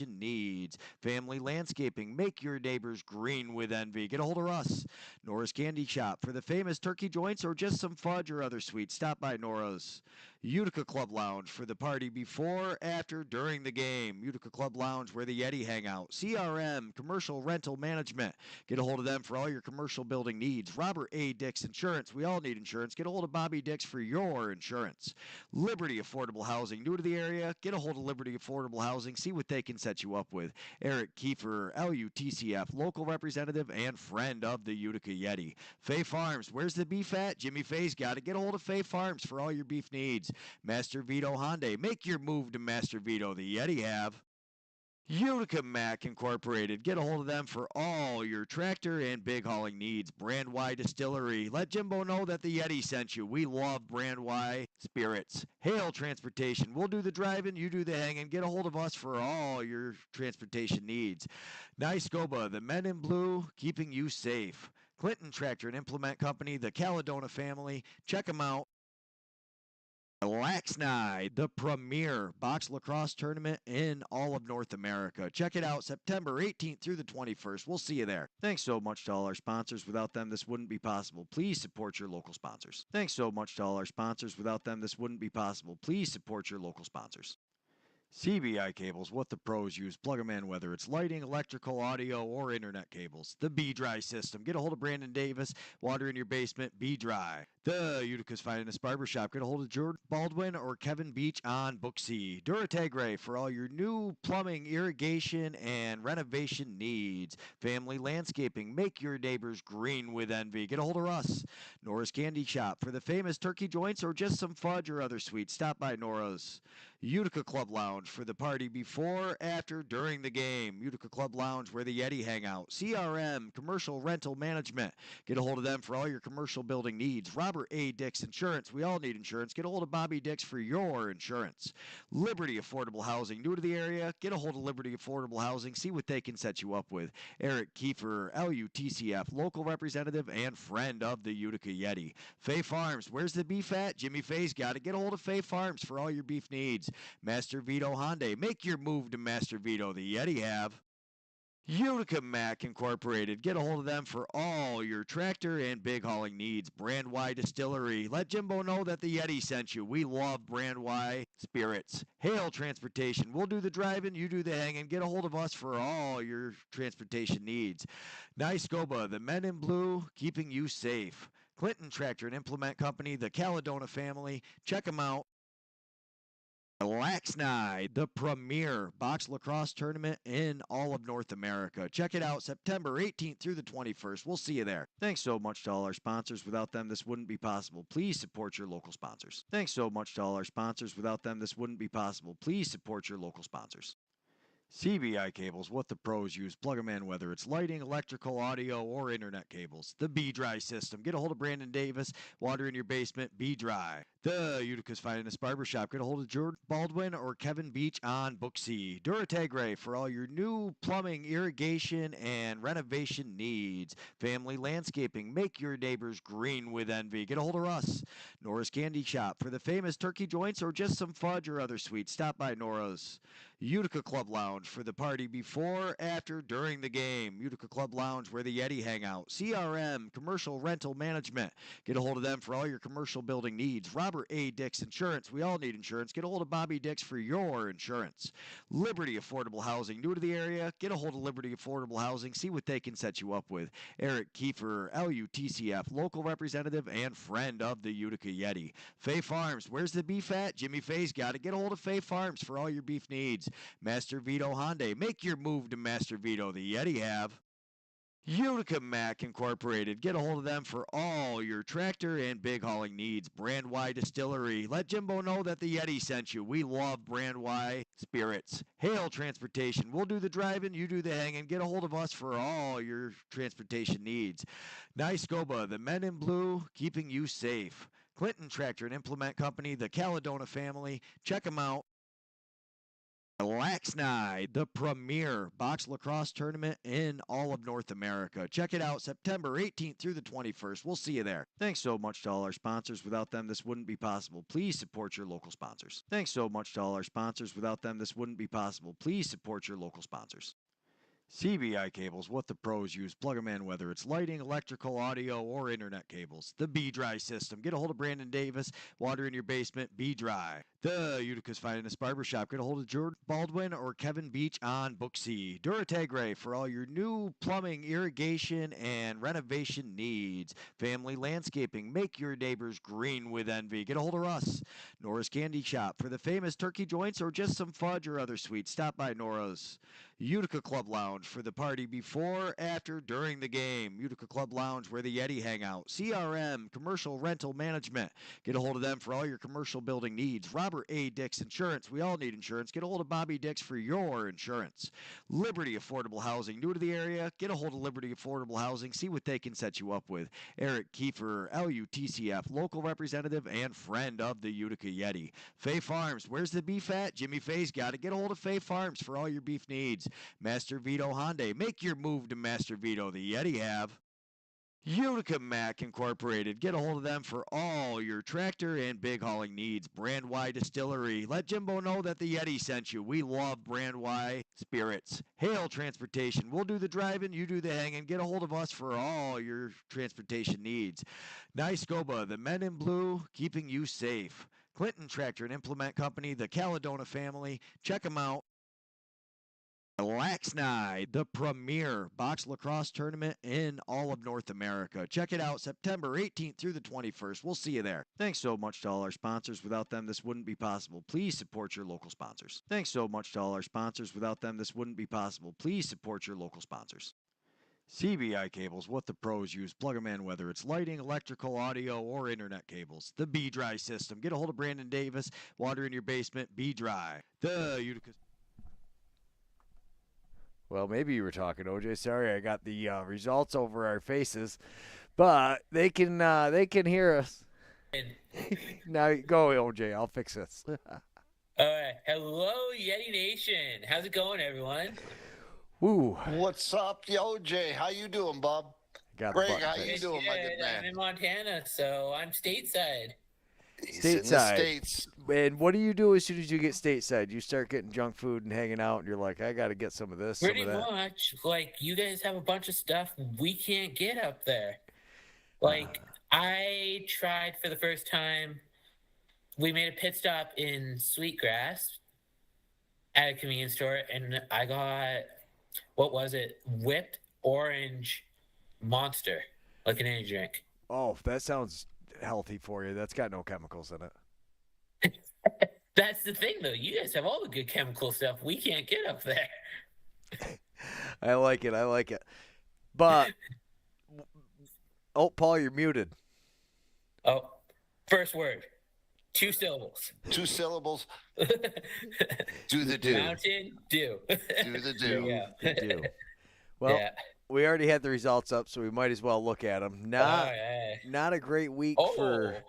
needs. Family landscaping. Make your neighbors green with envy. Get a hold of us. Nora's Candy Shop. For the famous turkey joints or just some fudge or other sweets, stop by Nora's. Utica Club Lounge. For the party before, after, during the game. Utica Club Lounge where the Yeti hang out. CRM, Commercial Rental Management. Get a hold of them for all your commercial building needs. Robert A. Dix Insurance. We all need insurance. Get a hold of Bobby Dix for your insurance. Liberty Affordable Housing. New to the area? Get a hold of Liberty Affordable Housing. See what they can set you up with. Eric Kiefer, LUTCF, local representative and friend of the Utica Yeti. Fay Farms. Where's the beef at? Jimmy Fay's got it. Get a hold of Fay Farms for all your beef needs. Master Vito Hyundai. Make your move to Master Vito. The Yeti have. Utica Mac Incorporated. Get a hold of them for all your tractor and big hauling needs. Brand Y Distillery. Let Jimbo know that the Yeti sent you. We love Brand Y spirits. Hale Transportation. We'll do the driving, you do the hanging. Get a hold of us for all your transportation needs. Niscoba, the men in blue, keeping you safe. Clinton Tractor and Implement Company, the Caledona family. Check them out. Laxnide, the premier box lacrosse tournament in all of North America. Check it out September 18th through the 21st. We'll see you there. Thanks so much to all our sponsors. Without them, this wouldn't be possible. Please support your local sponsors. Thanks so much to all our sponsors. Without them, this wouldn't be possible. Please support your local sponsors. CBI cables, what the pros use. Plug them in, whether it's lighting, electrical, audio, or internet cables. The B-Dry system. Get a hold of Brandon Davis. Water in your basement, B-Dry. The Utica's Finest Barbershop. Get a hold of Jordan Baldwin or Kevin Beach on Booksy. Durategre for all your new plumbing, irrigation, and renovation needs. Family landscaping. Make your neighbors green with envy. Get a hold of us. Nora's Candy Shop. For the famous turkey joints or just some fudge or other sweets, stop by Nora's. Utica Club Lounge for the party before, after, during the game. Utica Club Lounge where the Yeti hang out. CRM, Commercial Rental Management. Get a hold of them for all your commercial building needs. Robert A. Dix Insurance. We all need insurance. Get a hold of Bobby Dix for your insurance. Liberty Affordable Housing. New to the area? Get a hold of Liberty Affordable Housing. See what they can set you up with. Eric Kiefer, LUTCF, local representative and friend of the Utica Yeti. Fay Farms. Where's the beef at? Jimmy Fay's got it. Get a hold of Fay Farms for all your beef needs. Master Vito Hyundai. Make your move to Master Vito. The Yeti have. Utica Mac Incorporated. Get a hold of them for all your tractor and big hauling needs. Brand Y Distillery. Let Jimbo know that the Yeti sent you. We love Brand Y spirits. Hale Transportation. We'll do the driving, you do the hanging. Get a hold of us for all your transportation needs. Niscoba, the men in blue, keeping you safe. Clinton Tractor and Implement Company, the Caledona family. Check them out. Laxnide, the premier box lacrosse tournament in all of North America. Check it out September 18th through the 21st. We'll see you there. Thanks so much to all our sponsors. Without them, this wouldn't be possible. Please support your local sponsors. Thanks so much to all our sponsors. Without them, this wouldn't be possible. Please support your local sponsors. CBI cables, what the pros use. Plug them in, whether it's lighting, electrical, audio, or internet cables. The B-Dry system. Get a hold of Brandon Davis. Water in your basement, B-Dry. The Utica's Finest Barbershop. Get a hold of Jordan Baldwin or Kevin Beach on Booksy. Durategre for all your new plumbing, irrigation, and renovation needs. Family landscaping. Make your neighbors green with envy. Get a hold of us. Nora's Candy Shop. For the famous turkey joints or just some fudge or other sweets, stop by Nora's. Utica Club Lounge for the party before, after, during the game. Utica Club Lounge where the Yeti hang out. CRM, Commercial Rental Management. Get a hold of them for all your commercial building needs. Robert A. Dix Insurance. We all need insurance. Get a hold of Bobby Dix for your insurance. Liberty Affordable Housing. New to the area? Get a hold of Liberty Affordable Housing. See what they can set you up with. Eric Kiefer, LUTCF, local representative and friend of the Utica Yeti. Fay Farms. Where's the beef at? Jimmy Fay's got it. Get a hold of Fay Farms for all your beef needs. Master Vito Hyundai. Make your move to Master Vito. The Yeti have. Utica Mac Incorporated. Get a hold of them for all your tractor and big hauling needs. Brand Y Distillery. Let Jimbo know that the Yeti sent you. We love Brand Y spirits. Hale Transportation. We'll do the driving, you do the hanging. Get a hold of us for all your transportation needs. Niscoba, the men in blue, keeping you safe. Clinton Tractor and Implement Company, the Caledona family. Check them out. Lax Night, the premier box lacrosse tournament in all of North America. Check it out September 18th through the 21st. We'll see you there. Thanks so much to all our sponsors. Without them, this wouldn't be possible. Please support your local sponsors. Thanks so much to all our sponsors. Without them, this wouldn't be possible. Please support your local sponsors. CBI cables, what the pros use. Plug them in, whether it's lighting, electrical, audio, or internet cables. The Be-Dry system. Get a hold of Brandon Davis. Water in your basement, Be-Dry. The Utica's finest barbershop. Get a hold of George Baldwin or Kevin Beach on Book C. Durategre for all your new plumbing, irrigation, and renovation needs. Family landscaping. Make your neighbors green with envy. Get a hold of Russ. Nora's Candy Shop for the famous turkey joints or just some fudge or other sweets. Stop by Nora's. Utica Club Lounge for the party before, after, during the game. Utica Club Lounge where the Yeti hang out. CRM, Commercial Rental Management. Get a hold of them for all your commercial building needs. Robert A. Dix Insurance. We all need insurance. Get a hold of Bobby Dix for your insurance. Liberty Affordable Housing. New to the area? Get a hold of Liberty Affordable Housing. See what they can set you up with. Eric Kiefer, LUTCF, local representative and friend of the Utica Yeti. Fay Farms. Where's the beef at? Jimmy Fay's got it. Get a hold of Fay Farms for all your beef needs. Master Vito Hyundai. Make your move to Master Vito. The Yeti have. Utica Mac Incorporated. Get a hold of them for all your tractor and big hauling needs. Brand Y Distillery. Let Jimbo know that the Yeti sent you. We love Brand Y spirits. Hale Transportation. We'll do the driving, you do the hanging. Get a hold of us for all your transportation needs. Niscoba, the men in blue, keeping you safe. Clinton Tractor and Implement Company, the Caledona family. Check them out. Lax Night, the premier box lacrosse tournament in all of North America. Check it out September 18th through the 21st. We'll see you there. Thanks so much to all our sponsors. Without them, this wouldn't be possible. Please support your local sponsors. Thanks so much to all our sponsors. Without them, this wouldn't be possible. Please support your local sponsors. CBI cables, what the pros use. Plug them in, whether it's lighting, electrical, audio, or internet cables. The Be-Dry system. Get a hold of Brandon Davis. Water in your basement, Be-Dry. The Utica. Well, maybe you were talking, OJ. Sorry, I got the results over our faces, but they can hear us. Now go, OJ. I'll fix this. All right. Hello, Yeti Nation. How's it going, everyone? Woo. What's up, OJ? How you doing, bub? Greg, how you doing, my good man? I'm in Montana, so I'm stateside. He's in the States. And what do you do as soon as you get stateside? You start getting junk food and hanging out, and you're like, I got to get some of this, Pretty some of that. much. Like, you guys have a bunch of stuff we can't get up there. Like, I tried for the first time. We made a pit stop in Sweetgrass at a convenience store, and I got, what was it? Whipped orange Monster, like an energy drink. Oh, that sounds healthy for you. That's got no chemicals in it. That's the thing, though. You guys have all the good chemical stuff we can't get up there. I like it. But, oh, Paul, you're muted. Oh, first word. 2 syllables. 2 syllables. Do the do. Mountain Dew. Do the do. Yeah. Do. Well, yeah. We already had the results up, so we might as well look at them. Not a great week for.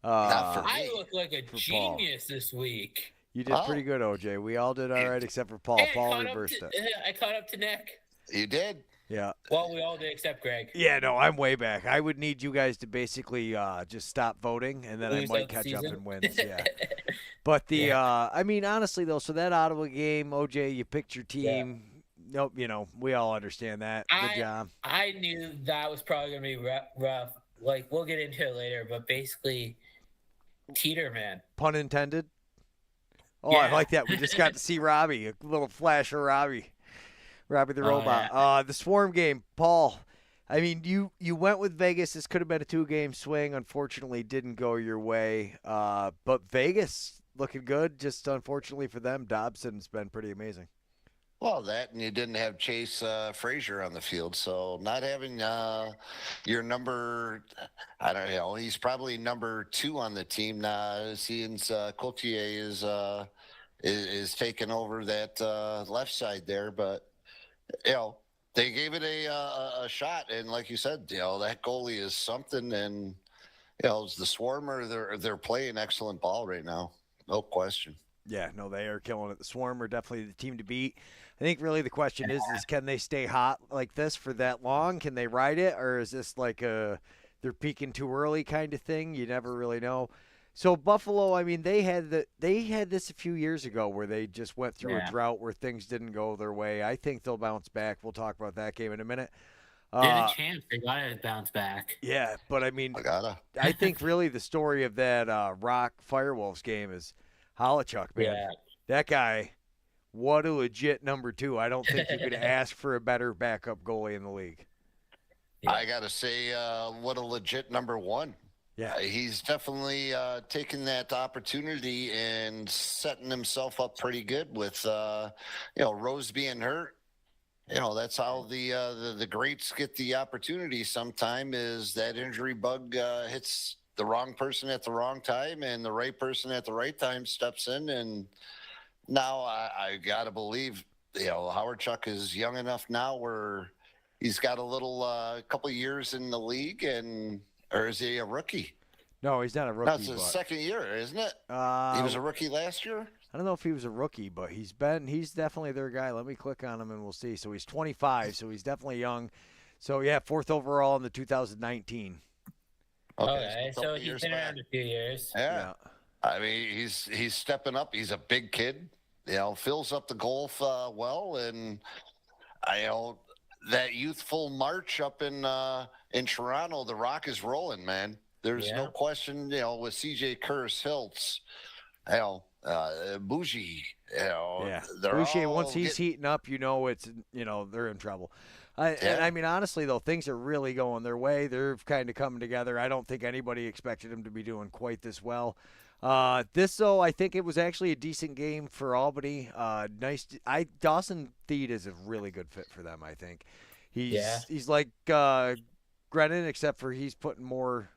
Not for me. I look like a genius Paul. This week. You did pretty good, OJ. We all did all right except for Paul. And Paul reversed it. I caught up to Nick. You did? Yeah. Well, we all did except Greg. Yeah, no, I'm way back. I would need you guys to basically just stop voting, and then Lose I might out the catch up season. in wins. Yeah. But the, I mean, honestly, though, so that Ottawa game, OJ, you picked your team. Yeah. Nope, we all understand that. Good job. I knew that was probably going to be rough. Like, we'll get into it later, but basically, Teeter, man. Pun intended. Oh, Yeah. I like that. We just got to see Robbie, a little flash of Robbie the robot. Yeah. The Swarm game, Paul. I mean, you went with Vegas. This could have been a 2-game swing. Unfortunately, didn't go your way. But Vegas looking good. Just unfortunately for them, Dobson's been pretty amazing. Well, that, and you didn't have Chase Frazier on the field, so not having your number, I don't know, he's probably number 2 on the team now, seeing Coultier is taking over that left side there, but they gave it a shot, and like you said, that goalie is something, and the Swarm they're playing excellent ball right now, no question. Yeah, no, they are killing it. The Swarm are definitely the team to beat. I think really the question is can they stay hot like this for that long? Can they ride it, or is this like they're peaking too early kind of thing? You never really know. So Buffalo, I mean, they had this a few years ago where they just went through a drought where things didn't go their way. I think they'll bounce back. We'll talk about that game in a minute. They had a chance. They got to bounce back. Yeah, but I mean, I think really the story of that Rock Firewolves game is Holochuk, man. Yeah. That guy, what a legit number 2. I don't think you could ask for a better backup goalie in the league. Yeah. I got to say, what a legit number 1. Yeah. He's definitely taken that opportunity and setting himself up pretty good with, Rose being hurt. That's how the greats get the opportunity sometime is that injury bug hits the wrong person at the wrong time and the right person at the right time steps in. And now I got to believe, Howard Chuck is young enough now where he's got a little couple of years in the league or is he a rookie? No, he's not a rookie. No, it's his second year, isn't it? He was a rookie last year? I don't know if he was a rookie, but he's definitely their guy. Let me click on him and we'll see. So he's 25, so he's definitely young. So, yeah, 4th overall in the 2019. Okay, so he's been around a few years. Yeah. I mean, he's stepping up. He's a big kid, fills up the goal well. And, that youthful march up in Toronto, the Rock is rolling, man. There's no question, with CJ Kurz, Hiltz, Bougie, Boucher, once he's heating up, it's, they're in trouble. And I mean, honestly, though, things are really going their way. They're kind of coming together. I don't think anybody expected them to be doing quite this well. Though, I think it was actually a decent game for Albany. Dawson Theed is a really good fit for them, I think. He's like Grennan, except for he's putting more.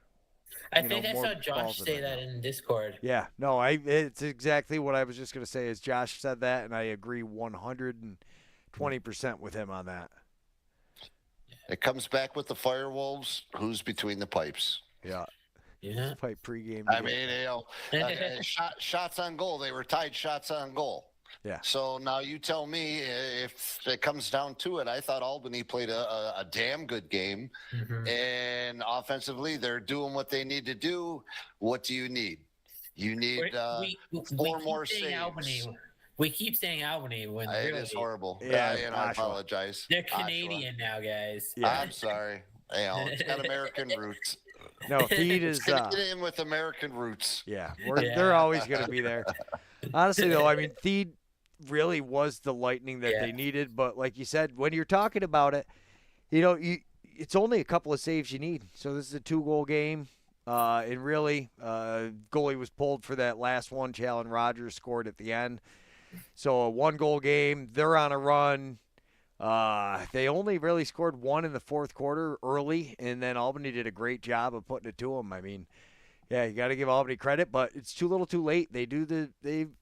I think I saw Josh say that in Discord. Yeah, no, it's exactly what I was just going to say. Is Josh said that, and I agree 120% with him on that. It comes back with the Firewolves. Who's between the pipes? Yeah. Pipe pregame. I mean, shots on goal. They were tied shots on goal. Yeah. So now you tell me if it comes down to it. I thought Albany played a damn good game, and offensively they're doing what they need to do. What do you need? You need 4 more saves. Albany. We keep saying Albany when it is horrible. Yeah, I apologize. They're Canadian now, guys. Yeah. I'm sorry. It's got American roots. No, Theed is Canadian with American roots. Yeah, they're always going to be there. Honestly, though, I mean, Theed really was the lightning that they needed. But like you said, when you're talking about it, it's only a couple of saves you need. So this is a 2-goal game. And really, goalie was pulled for that last one. Challen Rogers scored at the end. So a 1-goal game. They're on a run. They only really scored 1 in the 4th quarter early, and then Albany did a great job of putting it to them. I mean, yeah, you got to give Albany credit, but it's too little too late. They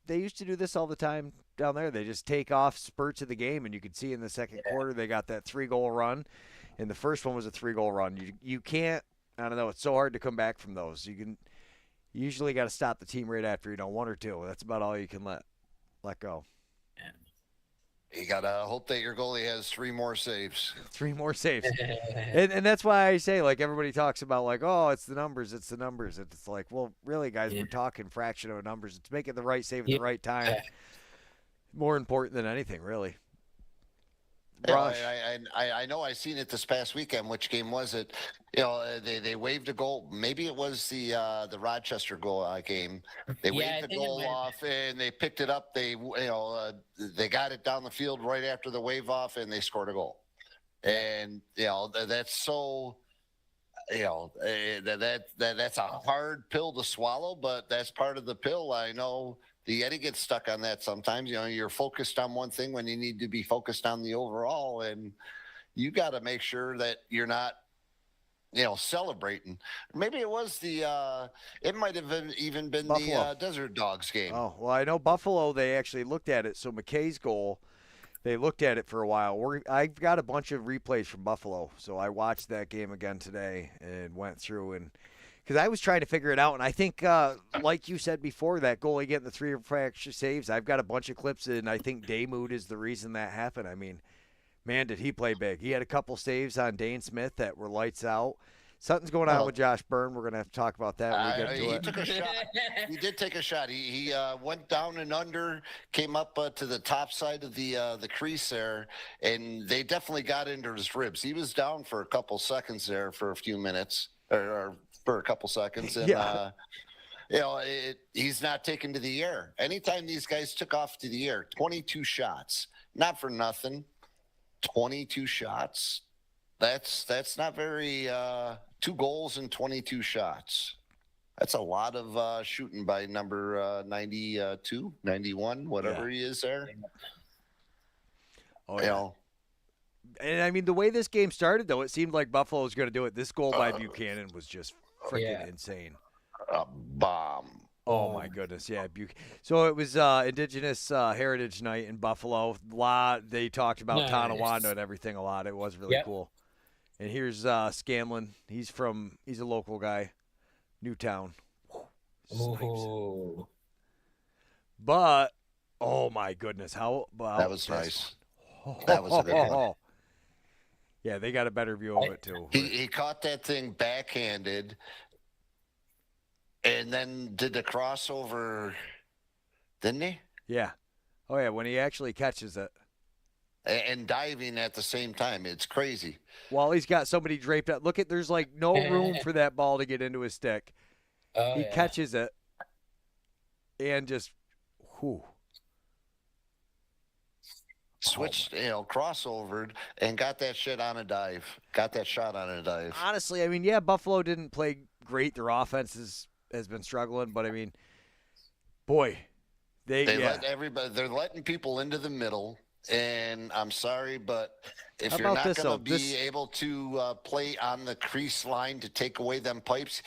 used to do this all the time down there. They just take off spurts of the game, and you could see in the second quarter they got that 3-goal run, and the first one was a 3-goal run. You can't, I don't know, it's so hard to come back from those. You usually got to stop the team right after 1 or 2. That's about all you can let go. You got to hope that your goalie has 3 more saves. 3 more saves. and that's why I say, like, everybody talks about, like, oh, it's the numbers. It's the numbers. It's like, well, really, guys, we're talking fraction of numbers. It's making the right save at the right time. More important than anything, really. I know I seen it this past weekend. Which game was it? They waved a goal. Maybe it was the Rochester goal game. They waved the goal off and they picked it up. They got it down the field right after the wave off and they scored a goal. And that's so. That's a hard pill to swallow, but that's part of the pill. I know. The Yeti gets stuck on that sometimes. You're focused on one thing when you need to be focused on the overall, and you got to make sure that you're not, celebrating. Maybe it was it might have even been Buffalo. The Desert Dogs game. Oh, well, I know Buffalo, they actually looked at it. So McKay's goal, they looked at it for a while. I've got a bunch of replays from Buffalo, so I watched that game again today and went through and because I was trying to figure it out, and I think, like you said before, that goalie getting the 3 or 4 extra saves, I've got a bunch of clips, and I think Daymood is the reason that happened. I mean, man, did he play big. He had a couple saves on Dane Smith that were lights out. Something's going on with Josh Byrne. We're going to have to talk about that when we get to he it. took a shot. He did take a shot. He went down and under, came up to the top side of the crease there, and they definitely got into his ribs. He was down for a couple seconds there for a few minutes, or for a couple seconds, and he's not taken to the air. Anytime these guys took off to the air, 22 shots, not for nothing. 22 shots. That's not very 2 goals and 22 shots. That's a lot of shooting by number 92, 91, whatever he is there. Oh, yeah. And, I mean, the way this game started, though, it seemed like Buffalo was going to do it. This goal by Buchanan was just freaking insane. A bomb. Oh, my goodness, yeah. So it was Indigenous Heritage Night in Buffalo. They talked about Tonawanda and everything a lot. It was really cool. And here's Scanlon. He's a local guy, Newtown. Ooh. But, oh, my goodness. That was nice. That was a good one. Yeah, they got a better view of it, too. He caught that thing backhanded and then did the crossover, didn't he? Yeah. Oh, yeah, when he actually catches it. And diving at the same time. It's crazy. Well, he's got somebody draped up. Look, there's like no room for that ball to get into his stick. He catches it and just, switched, crossovered and got that shit on a dive. Got that shot on a dive. Honestly, I mean, yeah, Buffalo didn't play great. Their offense has been struggling, but I mean, boy, they let everybody. They're letting people into the middle. And I'm sorry, but if you're not going to be able to play on the crease line to take away them pipes,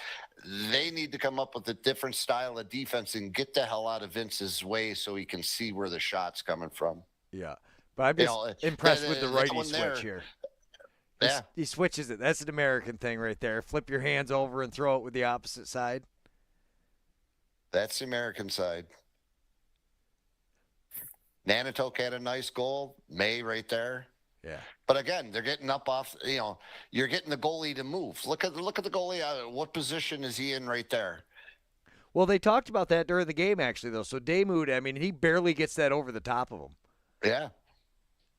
they need to come up with a different style of defense and get the hell out of Vince's way so he can see where the shot's coming from. Yeah, but I'm just impressed with the righty switch here. He switches it. That's an American thing right there. Flip your hands over and throw it with the opposite side. That's the American side. Nanticoke had a nice goal. May right there. Yeah. But again, they're getting up off. You're getting the goalie to move. Look at the goalie. What position is he in right there? Well, they talked about that during the game, actually, though. So Daymood, I mean, he barely gets that over the top of him. Yeah.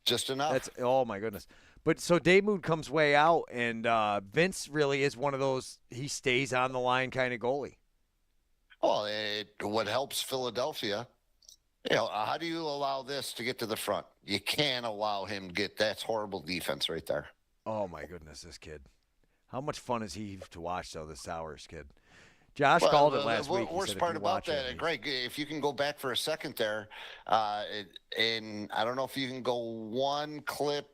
Just enough. Oh my goodness. But so Daymood comes way out, and Vince really is one of those. He stays on the line kind of goalie. Well, what helps Philadelphia. How do you allow this to get to the front? You can't allow him to get that's horrible defense right there. Oh, my goodness, this kid. How much fun is he to watch, though, this Sowers kid? Josh called it last week. The worst part about that, Greg, if you can go back for a second there, and I don't know if you can go one clip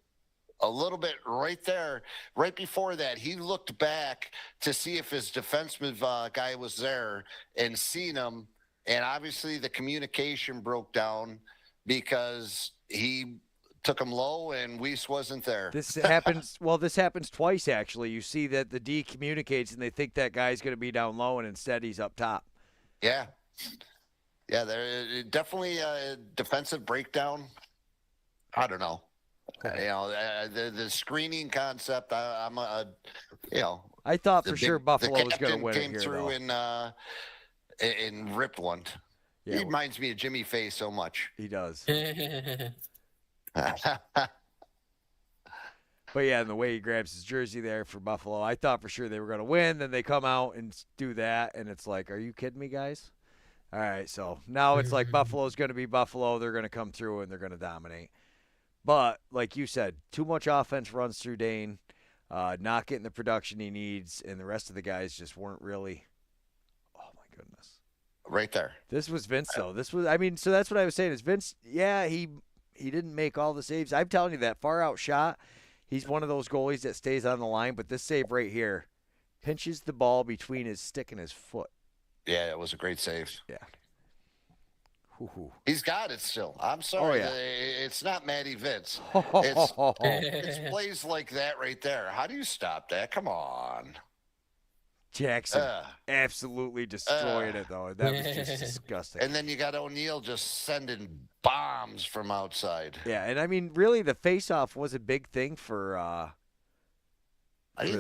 a little bit right there. Right before that, he looked back to see if his defenseman guy was there and seen him. And obviously the communication broke down because he took him low and Weiss wasn't there. This happens. Well, this happens twice, actually. You see that the D communicates and they think that guy's going to be down low and instead he's up top. Yeah. Yeah, there definitely a defensive breakdown. I don't know. The screening concept, I thought for sure Buffalo was going to win came it here, through and ripped one. Yeah, he reminds me of Jimmy Faye so much. He does. But yeah, and the way he grabs his jersey there for Buffalo, I thought for sure they were going to win. Then they come out and do that, and it's like, are you kidding me, guys? All right, so now it's like Buffalo's going to be Buffalo. They're going to come through, and they're going to dominate. But like you said, too much offense runs through Dane, not getting the production he needs, and the rest of the guys just weren't really – goodness. Right there. This was Vince, though. So that's what I was saying is Vince, he didn't make all the saves. I'm telling you, that far out shot, he's one of those goalies that stays on the line, but this save right here pinches the ball between his stick and his foot. Yeah, it was a great save. Yeah. Hoo-hoo. He's got it still. I'm sorry. Oh, yeah. It's not Matty Vince. It's plays like that right there. How do you stop that? Come on. Jackson absolutely destroyed it, though. That was just disgusting. And then you got O'Neal just sending bombs from outside. Yeah, and I mean, really, the face-off was a big thing for I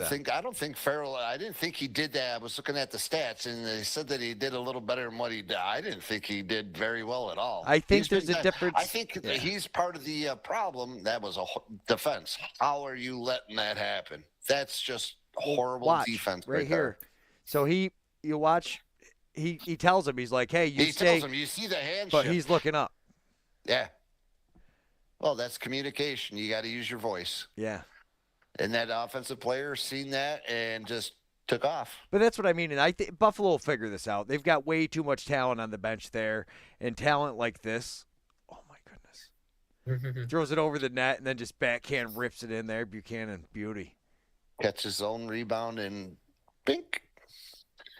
don't think Farrell. I didn't think he did that. I was looking at the stats, and they said that he did a little better than what he did. I didn't think he did very well at all. I think there's a difference. I think he's part of the problem. That was a defense. How are you letting that happen? That's just horrible defense right here. So you watch. He tells him, he's like, "Hey, tells him, you see the handshake," but he's looking up. Yeah. Well, that's communication. You got to use your voice. Yeah. And that offensive player seen that and just took off. But that's what I mean. And I think Buffalo will figure this out. They've got way too much talent on the bench there, and talent like this. Oh my goodness! Throws it over the net and then just backhand rips it in there. Buchanan, beauty. Catches his own rebound and bink.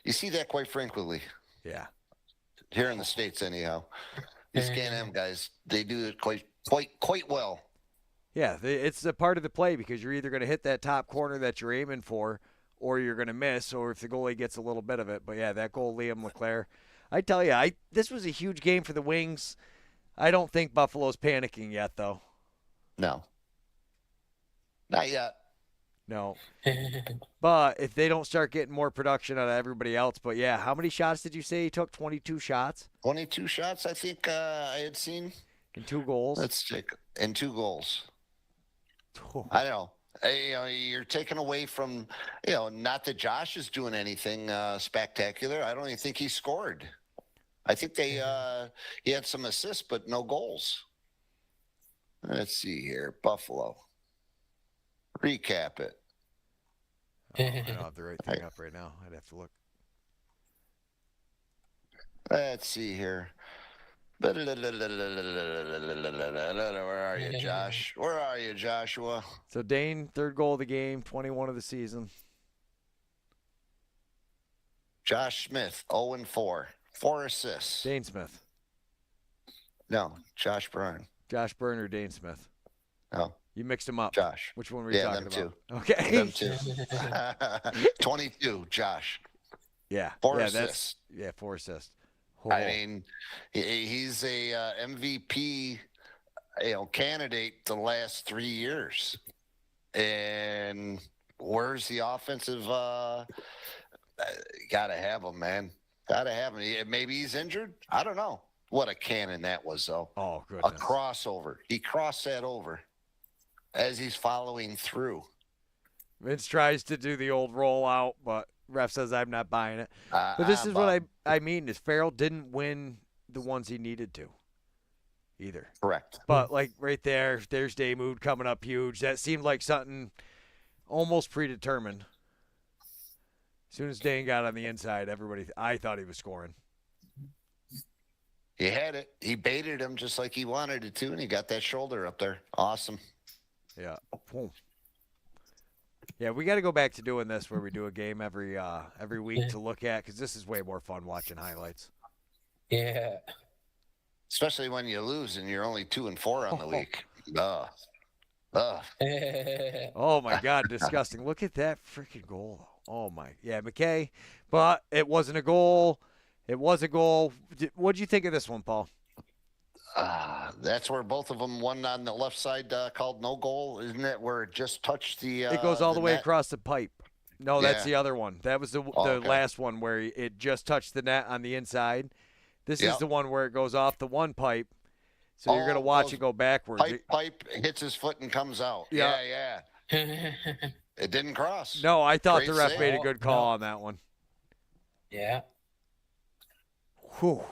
You see that quite frequently. Yeah. Here in the States, anyhow. These Can-Am guys, they do it quite well. Yeah, it's a part of the play because you're either going to hit that top corner that you're aiming for, or you're going to miss, or if the goalie gets a little bit of it. But yeah, that goal, Liam LeClaire. I tell you, this was a huge game for the Wings. I don't think Buffalo's panicking yet, though. No. Not yet. No. But if they don't start getting more production out of everybody else, but yeah, how many shots did you say he took? 22 shots? 22 shots, I think I had seen. And 2 goals? Let's take and 2 goals. I know. You're taking away from, not that Josh is doing anything spectacular. I don't even think he scored. I think he had some assists, but no goals. Let's see here. Buffalo. Recap it. I don't have the right thing up right now. I'd have to look. Let's see here. Where are you, Josh? Where are you, Joshua? So Dane, 3rd goal of the game, 21 of the season. Josh Smith, 0-4. 4 assists. Dane Smith. No, Josh Byrne. Josh Byrne or Dane Smith? No. You mixed them up. Josh. Which one were you talking them about? Two. Okay. Them 2. 22, Josh. Yeah. 4 assists. 4 assists. Oh. I mean, he's a MVP, candidate the last 3 years. And where's the offensive? Got to have him, man. Got to have him. Maybe he's injured. I don't know. What a cannon that was, though. Oh, goodness. A crossover. He crossed that over as he's following through. Vince tries to do the old rollout, but ref says I'm not buying it. But this is what I mean is Farrell didn't win the ones he needed to either. Correct. But like right there's Damoud coming up huge. That seemed like something almost predetermined. As soon as Dane got on the inside, I thought he was scoring. He had it. He baited him just like he wanted it to, and he got that shoulder up there. Awesome. Yeah. Boom. Yeah, we got to go back to doing this where we do a game every week to look at because this is way more fun watching highlights. Yeah. Especially when you lose and you're only 2-4 on the week. Oh my God, disgusting! Look at that freaking goal. Oh my, yeah, McKay. But it wasn't a goal. It was a goal. What did you think of this one, Paul? That's where both of them, one on the left side called no goal, isn't it? Where it just touched the. It goes all the way net? Across the pipe. No, that's the other one. That was the okay. last one where it just touched the net on the inside. This is the one where it goes off the one pipe. So you're gonna watch it go backwards. Pipe hits his foot and comes out. Yeah. It didn't cross. No, I thought Great the ref save. made a good call on that one. Yeah. Whew.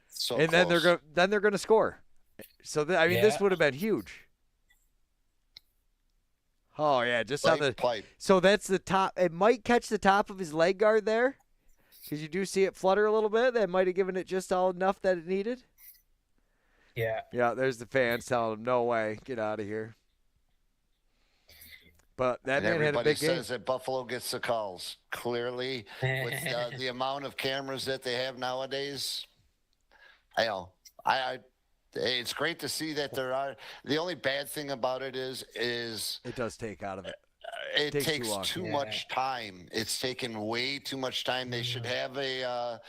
So and close. then they're gonna score. So this would have been huge. Oh yeah, just how the pipe. So that's the top. It might catch the top of his leg guard there, because you do see it flutter a little bit. That might have given it just all enough that it needed. Yeah. Yeah, there's the fans telling him, "No way, get out of here." But that man had a big game. Everybody says that Buffalo gets the calls. Clearly, with the amount of cameras that they have nowadays, it's great to see that there are. The only bad thing about it is it does take out of it. it takes long. too much time. It's taken way too much time. They should have a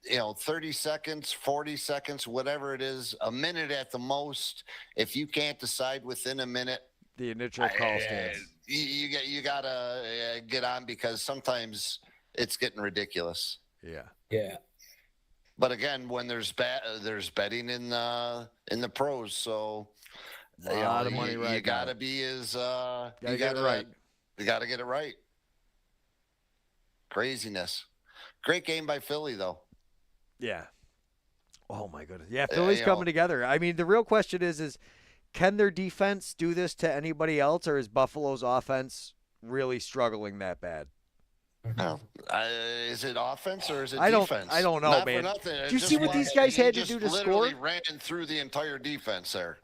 30 seconds, 40 seconds, whatever it is, a minute at the most. If you can't decide within a minute, The initial call stands. you gotta get on, because sometimes it's getting ridiculous. Yeah. But again, when there's betting in the pros, so A lot of money right you gotta be as Gotta get it right. You gotta get it right. Craziness. Great game by Philly, though. Yeah. Oh my goodness. Yeah, Philly's coming together. I mean, the real question is can their defense do this to anybody else, or is Buffalo's offense really struggling that bad? No. Is it offense or is it defense? I don't know, Not man. For nothing. Did you see what these guys had to do to score? Literally ran through the entire defense there.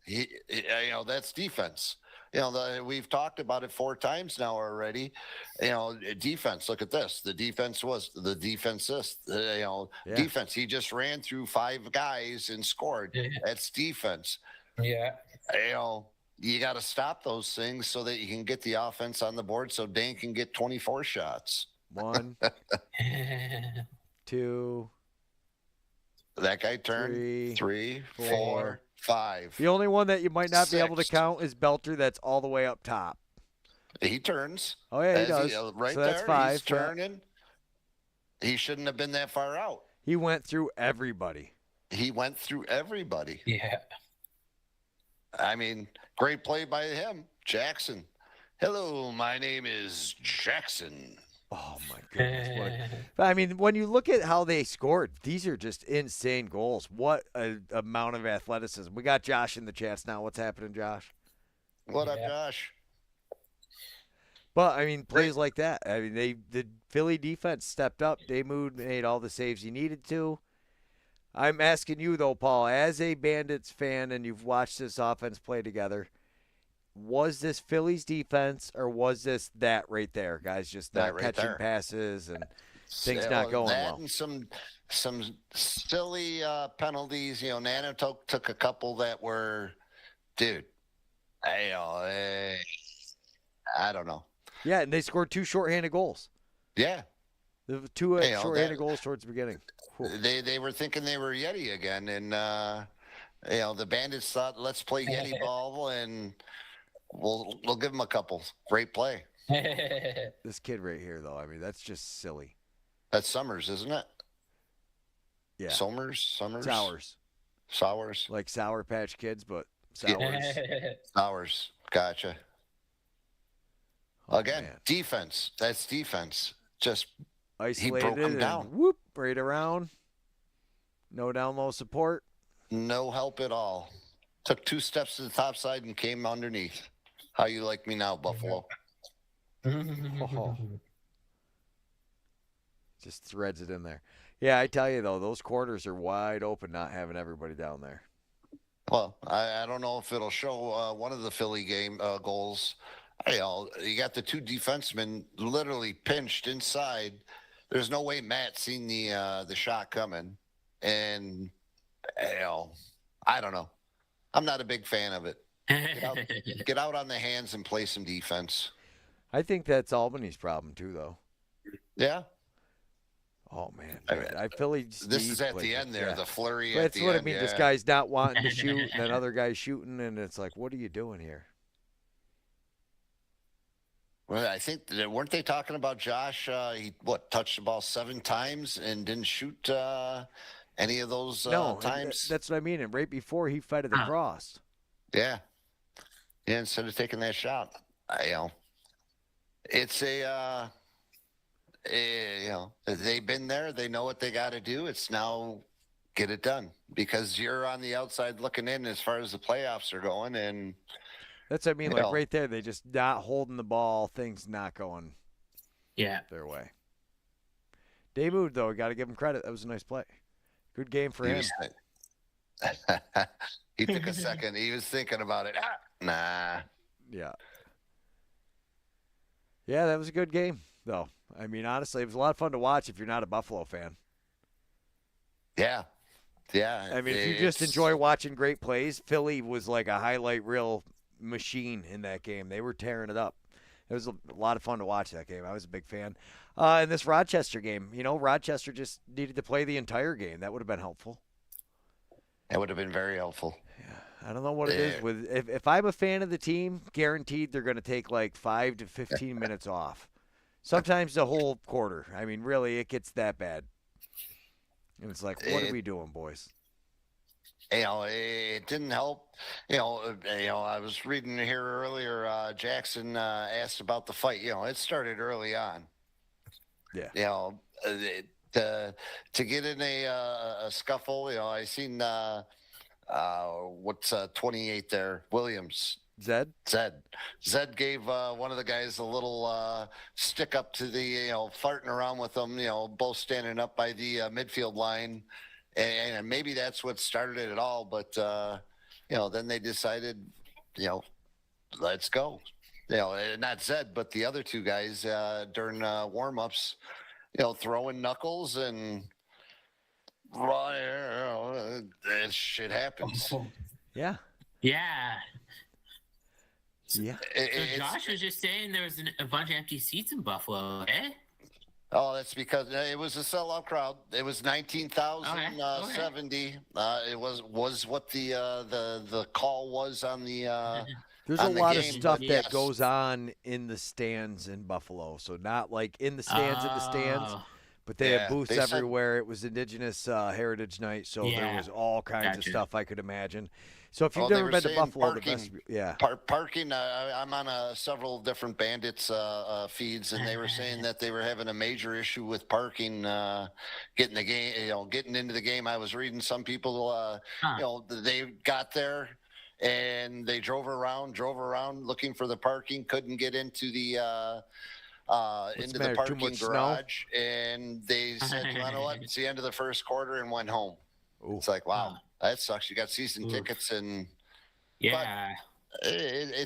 That's defense. We've talked about it 4 times now already. Defense. Look at this. The defense was the defense. Defense. He just ran through 5 guys and scored. Yeah. That's defense. Yeah. You got to stop those things so that you can get the offense on the board, so Dane can get 24 shots. 1, 2. That guy turned 3, 4, 5. The only one that you might not 6. be able to count is Belter. That's all the way up top. He turns. Oh, yeah, he does. Right so there, that's 5. he's turning. He shouldn't have been that far out. He went through everybody. Yeah. I mean, great play by him. Jackson. Hello, my name is Jackson. Oh, my goodness. I mean, when you look at how they scored, these are just insane goals. What an amount of athleticism. We got Josh in the chats now. What's happening, Josh? What up, Josh? But, I mean, plays like that. I mean, the Philly defense stepped up. Damoud made all the saves he needed to. I'm asking you, though, Paul, as a Bandits fan, and you've watched this offense play together, was this Philly's defense, or was this that right there? Guys just not catching passes and things not going well. And some silly penalties. Nano took a couple that were, dude, I don't know. Yeah, and they scored 2 shorthanded goals. Yeah. The 2 shorthanded goals towards the beginning. Cool. They were thinking they were Yeti again, and the Bandits thought, let's play Yeti ball, and we'll give them a couple. Great play. This kid right here, though, I mean, that's just silly. That's Summers, isn't it? Yeah. Summers. Sours. Like Sour Patch Kids, but sours. Sours. Gotcha. Again, man. Defense. That's defense. Just isolated, he broke him down. Whoop, right around. No down low support. No help at all. Took 2 steps to the top side and came underneath. How you like me now, Buffalo? Oh. Just threads it in there. Yeah, I tell you, though, those corners are wide open, not having everybody down there. Well, I don't know if it'll show one of the Philly game goals. You got the 2 defensemen literally pinched inside. There's no way Matt seen the shot coming. And, I don't know. I'm not a big fan of it. Get out on the hands and play some defense. I think that's Albany's problem, too, though. Yeah. Oh, man. I feel this is at the end there, yeah. the flurry That's at the what end. I mean. This guy's not wanting to shoot, and then other guy's shooting, and it's like, what are you doing here? Well, I think, weren't they talking about Josh? He touched the ball 7 times and didn't shoot any of those times? That's what I mean. And right before he fed it across. Yeah. Instead of taking that shot, it's they've been there. They know what they got to do. It's now get it done, because you're on the outside looking in as far as the playoffs are going, and. That's what I mean. Like right there, they just not holding the ball. Things not going their way. Damoud, though, got to give him credit. That was a nice play. Good game for him. He took a second. He was thinking about it. Nah. Yeah. Yeah, that was a good game, though. I mean, honestly, it was a lot of fun to watch if you're not a Buffalo fan. Yeah. Yeah. I mean, if you just enjoy watching great plays, Philly was like a highlight reel machine in that game. They were tearing it up. It was a lot of fun to watch that game. I was a big fan. And this Rochester game, Rochester just needed to play the entire game. That would have been helpful. That would have been very helpful. Yeah, I don't know what it is with. If I'm a fan of the team, guaranteed they're going to take like 5 to 15 minutes off. Sometimes the whole quarter. I mean, really, it gets that bad. And it's like, what are we doing, boys? It didn't help. I was reading here earlier. Jackson asked about the fight. It started early on. Yeah. To get in a scuffle. I seen what's 28 there, Williams. Zed gave one of the guys a little stick up to the farting around with them. Both standing up by the midfield line. And maybe that's what started it all, but then they decided, let's go. Not Zed, but the other two guys during warm-ups, throwing knuckles and shit happens. Yeah. Yeah. Yeah. So Josh was just saying there was a bunch of empty seats in Buffalo, eh? Oh, that's because it was a sellout crowd. It was 19,070. It was what the call was on the. There's on a lot game, of stuff that yes. goes on in the stands in Buffalo. So not like in the stands, but they have booths everywhere. It was Indigenous Heritage Night, so there was all kinds of stuff I could imagine. So if you've never been to Buffalo, parking. I'm on several different Bandits feeds, and they were saying that they were having a major issue with parking, getting the game, getting into the game. I was reading some people, they got there and they drove around looking for the parking, couldn't get into the parking garage, and they said, "You know what? It's the end of the first quarter," and went home. Ooh. It's like, wow. That sucks. You got season tickets and yeah, it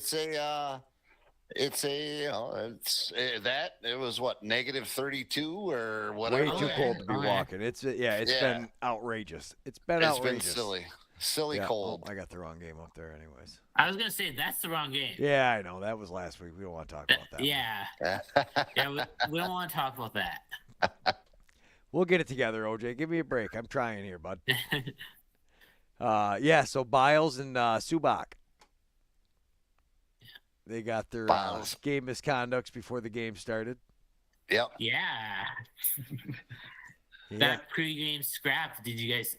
was what, -32 or whatever. Way too cold to be walking. It's been outrageous. It's outrageous. Been silly cold. Oh, I got the wrong game up there anyways. I was gonna say that's the wrong game. Yeah, I know. That was last week. We don't want to talk about that. Yeah. We don't want to talk about that. We'll get it together, OJ. Give me a break. I'm trying here, bud. So Biles and Subak. They got their game misconducts before the game started. Yep. Yeah. That pregame scrap, did you guys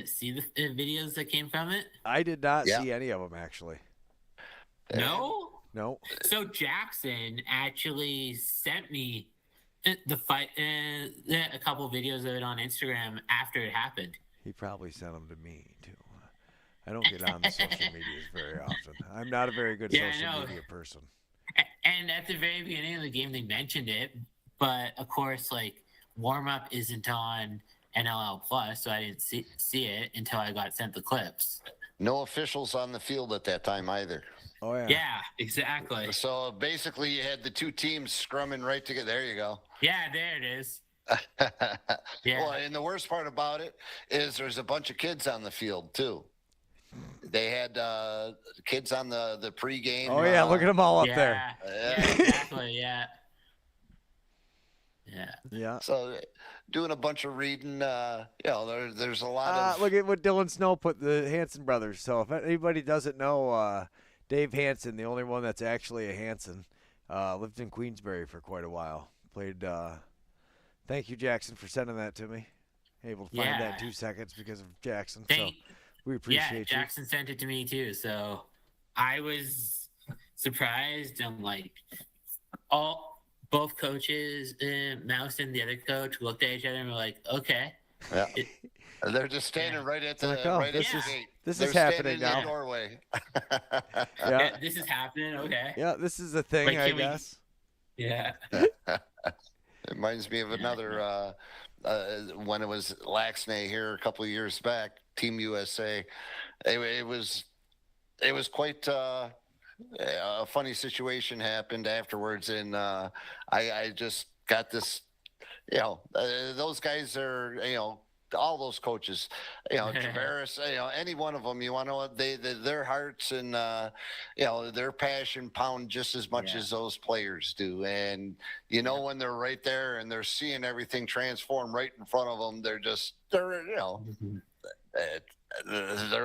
see the videos that came from it? I did not see any of them, actually. No? No. So Jackson actually sent me the fight, a couple videos of it on Instagram after it happened. He probably sent them to me, too. I don't get on the social medias very often. I'm not a very good social media person. And at the very beginning of the game, they mentioned it. But, of course, warm-up isn't on NLL Plus, so I didn't see it until I got sent the clips. No officials on the field at that time either. Oh, yeah. Yeah, exactly. So basically you had the two teams scrumming right together. There you go. Yeah, there it is. Yeah. Well, and the worst part about it is there's a bunch of kids on the field, too. They had kids on the pregame. Oh, yeah, look at them all up there. Yeah, exactly, yeah. Yeah. So doing a bunch of reading, there's a lot of... Look at what Dylan Snow put, the Hanson brothers. So if anybody doesn't know, Dave Hanson, the only one that's actually a Hanson, lived in Queensbury for quite a while. Played, thank you, Jackson, for sending that to me. Able to find that in 2 seconds because of Jackson. So we appreciate you. Jackson sent it to me too. So I was surprised. I'm both coaches, Mouse and the other coach, looked at each other and were like, okay. Yeah. They're just standing right at the gate. This is happening now. In the doorway. Yeah, this is happening. Okay. Yeah, this is a thing, I guess. Yeah. It reminds me of another when it was Laxney here a couple of years back, Team USA. It was quite a funny situation happened afterwards, and I just got this. Those guys are all those coaches, Tavares, any one of them, you want to know what their hearts and, their passion pound just as much as those players do. And, when they're right there and they're seeing everything transform right in front of them, they're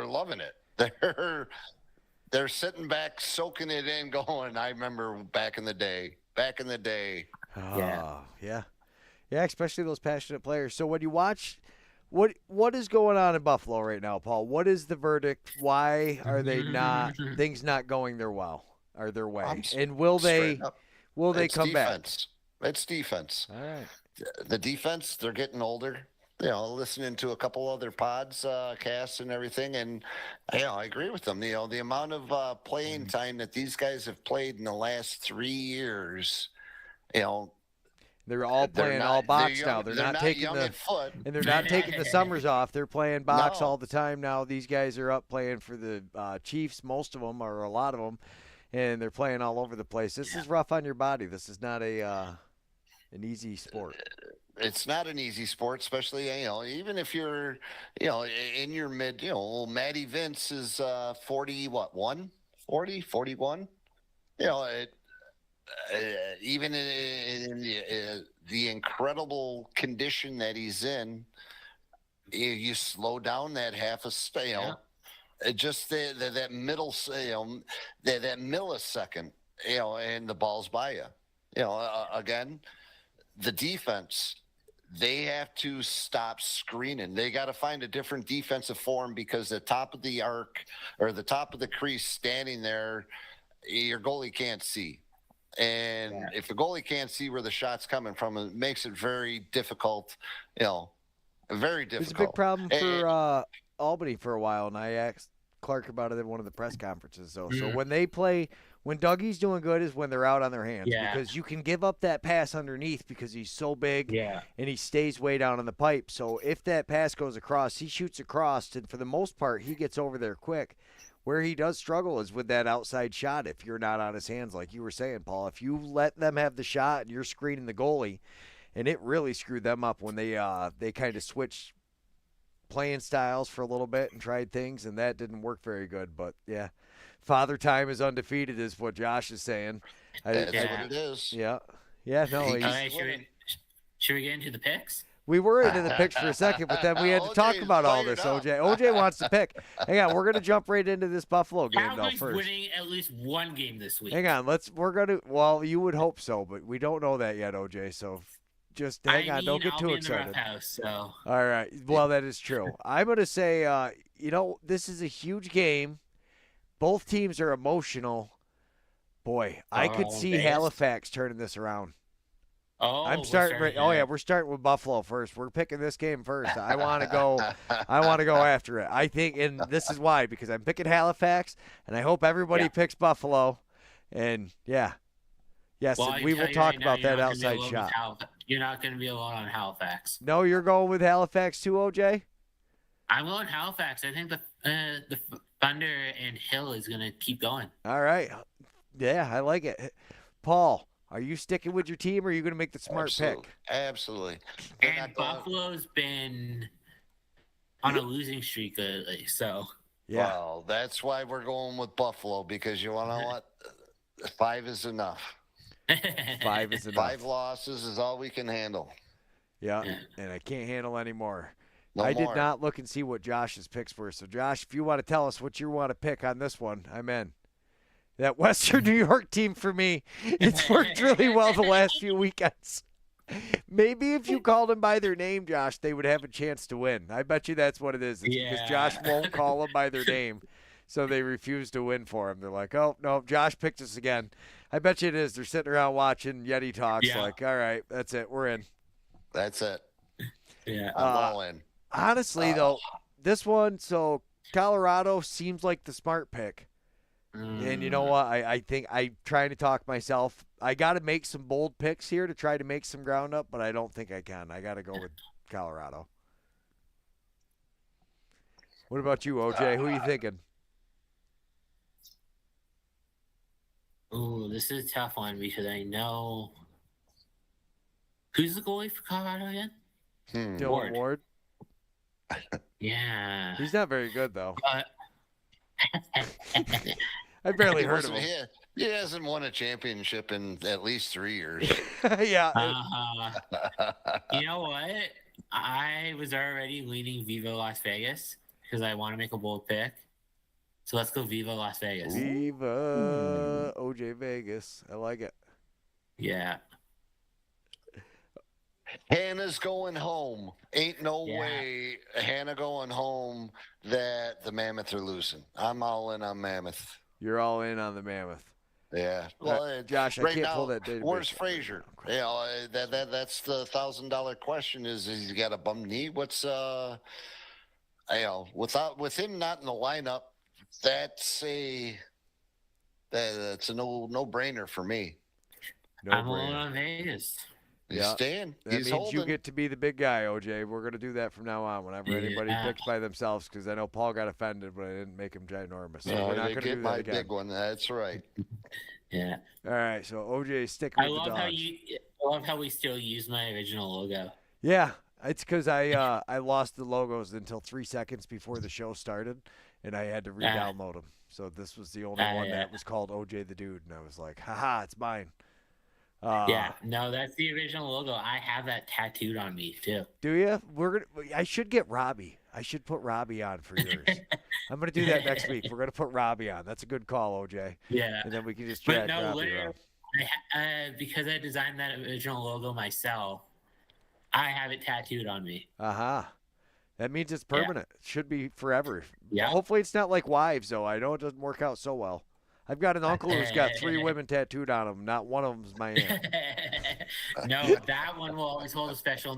loving it. They're sitting back, soaking it in, going, I remember back in the day. Oh, yeah. Yeah, especially those passionate players. So when you watch, what is going on in Buffalo right now, Paul? What is the verdict? Why are they things not going their way? And will they come defense. Back? It's defense. All right. The defense, they're getting older. Listening to a couple other pods, casts and everything, and I agree with them. The amount of playing time that these guys have played in the last 3 years, they're all playing all box now. They're not taking they're not taking the summers off. They're playing box all the time now. These guys are up playing for the Chiefs, most of them, or a lot of them, and they're playing all over the place. This is rough on your body. This is not an easy sport. It's not an easy sport, especially, even if you're, in your mid, Matty Vince is 41? Even in the incredible condition that he's in, you slow down that half a just that middle, that millisecond, and the ball's by you. Again, the defense, they have to stop screening. They got to find a different defensive form, because the top of the arc or the top of the crease standing there, your goalie can't see. And if the goalie can't see where the shot's coming from, it makes it very difficult, very difficult. It's a big problem for Albany for a while, and I asked Clark about it at one of the press conferences. So when they play, when Dougie's doing good is when they're out on their hands, because you can give up that pass underneath because he's so big and he stays way down on the pipe. So if that pass goes across, he shoots across, and for the most part, he gets over there quick. Where he does struggle is with that outside shot if you're not on his hands, like you were saying, Paul. If you let them have the shot and you're screening the goalie, and it really screwed them up when they kind of switched playing styles for a little bit and tried things, and that didn't work very good. But, yeah, Father Time is undefeated is what Josh is saying. That's what it is. Yeah. Yeah, no. All right, should we get into the picks? We were into the picks for a second, but then we had to talk about all this, OJ. OJ wants to pick. Hang on, we're going to jump right into this Buffalo game, though, first. Winning at least one game this week. Hang on, well, you would hope so, but we don't know that yet, OJ, so just hang on. Don't get too excited. In the rough house, so. All right, well, that is true. I'm going to say, this is a huge game. Both teams are emotional. Boy, I could see Halifax turning this around. We're starting with Buffalo first. We're picking this game first. I want to go after it. I think, and this is why, because I'm picking Halifax, and I hope everybody picks Buffalo. And we will talk about that outside shot. You're not going to be alone on Halifax. No, you're going with Halifax too, OJ? I'm going Halifax. I think the Thunder and Hill is going to keep going. All right. Yeah, I like it. Paul, are you sticking with your team, or are you going to make the smart pick? Absolutely. And Buffalo's been on a losing streak lately, so. Yeah. Well, that's why we're going with Buffalo, because you want to know what? 5 is enough. 5 is enough. 5 losses is all we can handle. Yeah, and I can't handle any more. No did more. not look and see what Josh's picks were. So, Josh, if you want to tell us what you want to pick on this one, I'm in. That Western New York team for me, it's worked really well the last few weekends. Maybe if you called them by their name, Josh, they would have a chance to win. I bet you that's what it is. It's because Josh won't call them by their name, so they refuse to win for him. They're like, oh, no, Josh picked us again. I bet you it is. They're sitting around watching Yeti Talks like, all right, that's it. We're in. That's it. Yeah. I'm all in. Honestly, though, this one, so Colorado seems like the smart pick. And you know what? I think I'm trying to talk myself. I got to make some bold picks here to try to make some ground up, but I don't think I can. I got to go with Colorado. What about you, OJ? Who are you thinking? Ooh, this is a tough one because I know. Who's the goalie for Colorado again? Dylan Ward. Yeah. He's not very good though. But I barely He heard of wasn't- him. He hasn't won a championship in at least 3 years. Yeah. you know what? I was already leaning Viva Las Vegas because I want to make a bold pick. So let's go Viva Las Vegas. Viva OJ Vegas. I like it. Yeah. Hannah's going home. Ain't no Yeah. way Hannah going home that the Mammoth are losing. I'm all in on Mammoth. You're all in on the Mammoth. Yeah. Well, Josh, I right can't now, pull that database. where's Frazier? You know, that's the $1,000 question. Is he got a bum knee? What's with him not in the lineup, that's a no brainer for me. No I'm all brainer. on Vegas. He's Yeah. staying. That He's means holding. you get to be the big guy, OJ. We're going to do that from now on whenever anybody Yeah. picks by themselves because I know Paul got offended when I didn't make him ginormous. So No, we're not they going to get do my that again. big one. That's right. Yeah. All right, so OJ sticking I with the love how dogs. I love how we still use my original logo. Yeah, it's because I lost the logos until 3 seconds before the show started, and I had to re-download them. So this was the only one that was called OJ the Dude, and I was like, haha, it's mine. Yeah, no, that's the original logo. I have that tattooed on me too. Do you? I should get Robbie. I should put Robbie on for yours. I'm gonna do that next week. We're gonna put Robbie on. That's a good call, OJ. Yeah, And then we can just but drag no, Robbie literally, around. because I designed that original logo myself, I have it tattooed on me. That means it's permanent. It should be forever. Yeah. Hopefully it's not like Wives, though. I know it doesn't work out so well. I've got an uncle who's got 3 women tattooed on him. Not one of them's my aunt. No, that one will always hold a special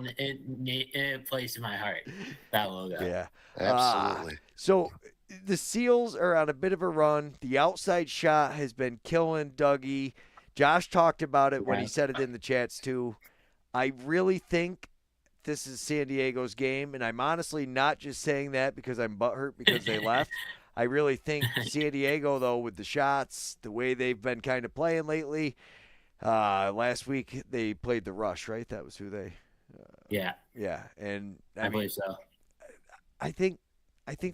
place in my heart. That logo. Yeah. Absolutely. So the Seals are on a bit of a run. The outside shot has been killing Dougie. Josh talked about it when he said it in the chats too. I really think this is San Diego's game, and I'm honestly not just saying that because I'm butthurt because they left. I really think San Diego, though, with the shots, the way they've been kind of playing lately. Last week they played the Rush, right? That was who they. Yeah. Yeah, and I believe so. I think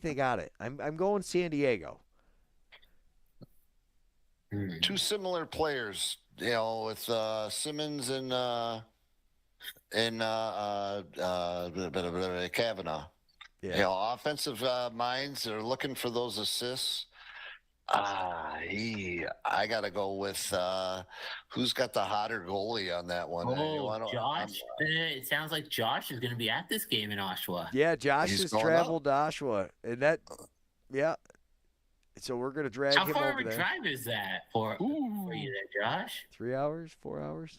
they got it. I'm going San Diego. Two similar players, with Simmons and Kavanaugh. Yeah. Offensive minds are looking for those assists. I got to go with who's got the hotter goalie on that one. Josh. It sounds like Josh is going to be at this game in Oshawa. Yeah, Josh He's has going traveled to Oshawa, and that, yeah. So we're gonna drag How him far over of a there. drive is that for you there, Josh? 3 hours, 4 hours?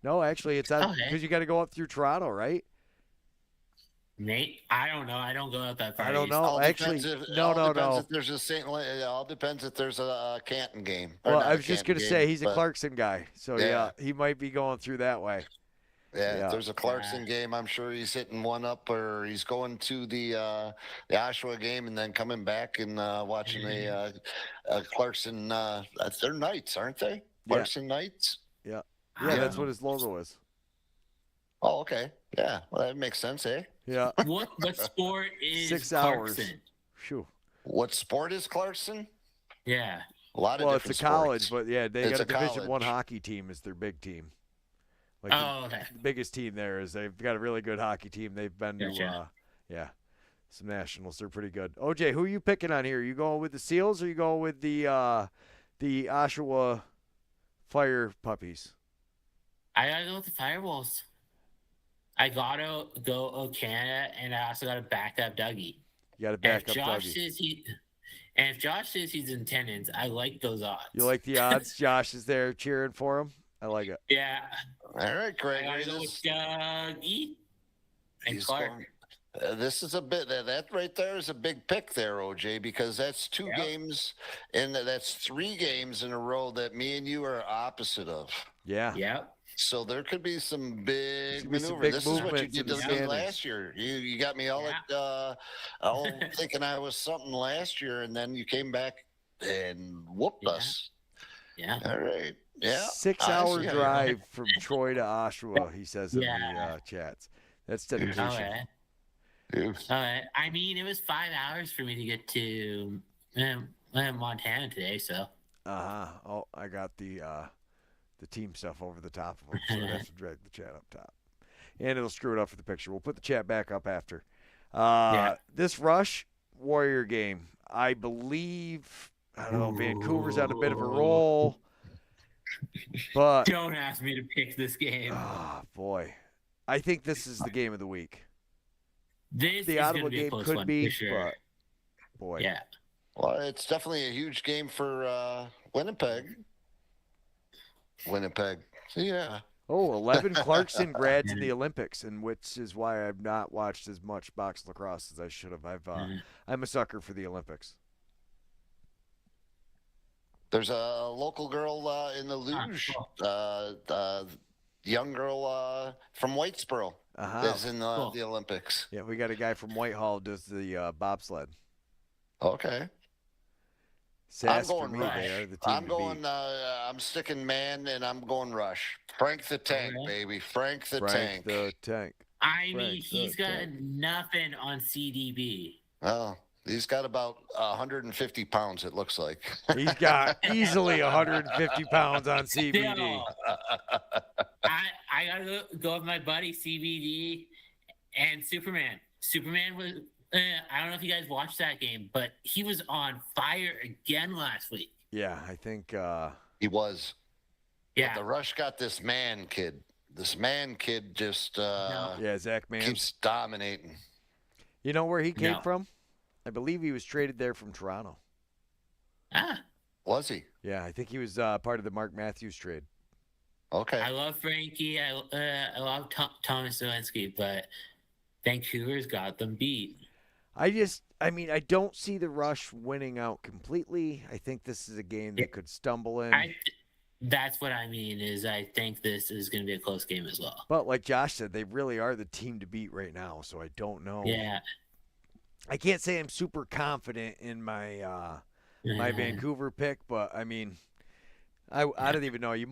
No, actually, it's because Okay. you got to go up through Toronto, right? Nate, I don't know. I don't go out that far. I don't east. know. All Actually, depends no. If there's a it all depends if there's a Canton game. Or Well, not I a was just Canton gonna say game, he's a but- Clarkson guy, so yeah, he might be going through that way. Yeah, Yeah. if there's a Clarkson game, I'm sure he's hitting one up, or he's going to the Oshawa game and then coming back and watching a Clarkson. They're Knights, aren't they? Clarkson Knights. Yeah, I don't that's know. what his logo is. Oh, okay. Yeah, well, that makes sense, eh? Yeah, What sport is 6 hours. Clarkson? Phew. What sport is Clarkson? Yeah. A lot of Well, it's different a college, sports. but yeah, they It's got a a Division One college. hockey team as their big team. Like Oh, okay. the biggest team there is they've got a really good hockey team. They've been to Gotcha. some nationals. They're pretty good. OJ, who are you picking on here? You going with the Seals or you going with the Oshawa Fire Puppies? I gotta go with the Firewolves. I gotta go Canada, and I also gotta back up Dougie. You got to And back if up Josh Dougie. says if Josh says he's in attendance, I like those odds. You like the odds? Josh is there cheering for him. I like it. Yeah. All right, I Greg. gotta go with Dougie and He's Clark. going- this is a bit that right there is a big pick there, OJ, because that's two Yep. games and that's 3 games in a row that me and you are opposite of. Yeah. Yep. So there could be some big Could be some maneuver. big This is what you movements in did the to me standings. last year. You got me all all thinking I was something last year, and then you came back and whooped Yeah. us. Yeah. All right. Yeah. 6 I hour see how you- drive from Troy to Oshawa, he says in Yeah. the chats. That's dedication. Okay. I mean, it was 5 hours for me to get to Montana today, so. Oh, I got the team stuff over the top of them, so I have to drag the chat up top. And it'll screw it up for the picture. We'll put the chat back up after. This Rush Warrior game, I believe, I don't know, Vancouver's on a bit of a roll. But don't ask me to pick this game. Oh, boy. I think this is the game of the week. The Ottawa game could be, sure. But boy. Yeah. Well, it's definitely a huge game for Winnipeg. Yeah. Oh, 11 Clarkson grads in the Olympics, and which is why I've not watched as much box lacrosse as I should have. I'm a sucker for the Olympics. There's a local girl in the luge, young girl from Whitesboro that's in the Olympics. Yeah, we got a guy from Whitehall does the bobsled. Okay. Sass I'm going for me, Rush. they are the team I'm going. I'm sticking man, and I'm going Rush. Frank the Tank, baby. Frank the Tank. The Tank. I mean, he's got nothing on CDB. Oh, he's got about 150 pounds. It looks like he's got easily 150 pounds on CBD. Still, I gotta go with my buddy CBD and Superman. Superman was. I don't know if you guys watched that game, but he was on fire again last week. Yeah, I think he was. Yeah, but the Rush got this man kid. This man kid just Zach Mann keeps dominating. You know where he came from? I believe he was traded there from Toronto. Was he? Yeah, I think he was part of the Mark Matthews trade. Okay. I love Frankie. I love Thomas Zelensky, but Vancouver's got them beat. I don't see the Rush winning out completely. I think this is a game they could stumble in. That's what I mean is I think this is going to be a close game as well. But like Josh said, they really are the team to beat right now, so I don't know. Yeah. I can't say I'm super confident in my my Vancouver pick, but I mean, I don't even know. You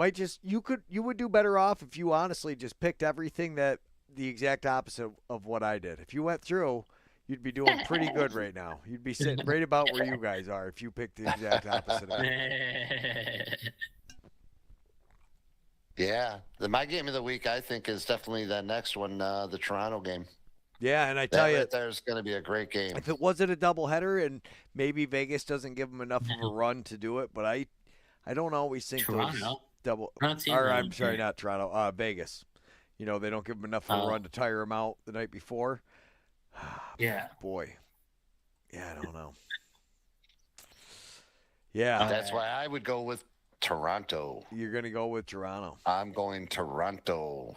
would do better off if you honestly just picked everything the exact opposite of what I did. If you went through, you'd be doing pretty good right now. You'd be sitting right about where you guys are if you picked the exact opposite of it. Yeah. My game of the week, I think, is definitely the next one, the Toronto game. Yeah, and I tell you, there's going to be a great game. If it wasn't a doubleheader, and maybe Vegas doesn't give them enough of a run to do it, but I don't always think Toronto. those double. Or I'm sorry, not Toronto. Vegas. You know, they don't give them enough of a run to tire them out the night before. Yeah. Boy. Yeah, I don't know. Yeah. That's why I would go with Toronto. You're going to go with Toronto. I'm going Toronto.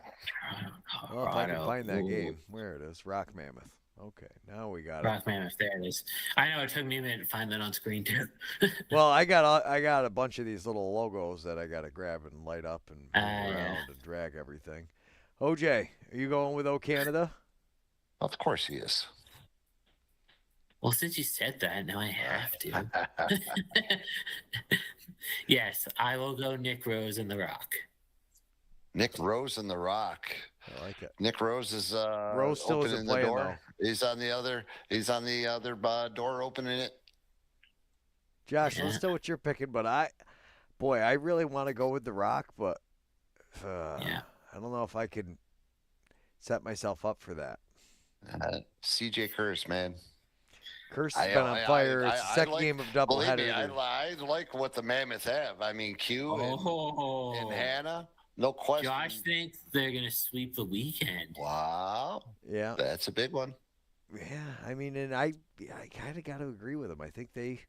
Well, if I can find that game. Where it is. Rock Mammoth. Okay, now we got Rock Mammoth. There it is. I know it took me a minute to find that on screen too. Well, I got a bunch of these little logos that I got to grab and light up and move around and drag everything. OJ, are you going with O Canada? Of course he is. Well, since you said that, now I have to. Yes, I will go Nick Rose and The Rock. Nick Rose and The Rock. I like it. Nick Rose is Rose still opening isn't the playing, door. Though. He's on the other door opening it. Josh, let's know what you're picking, but I really want to go with The Rock, but I don't know if I can set myself up for that. CJ Curse, man. Curse has been on fire. It's the second game of doubleheader. Believe me, I like what the Mammoth have. I mean, Q and Hannah, no question. Josh thinks they're going to sweep the weekend. Wow. Yeah. That's a big one. Yeah, I mean, and I kind of got to agree with them. I think they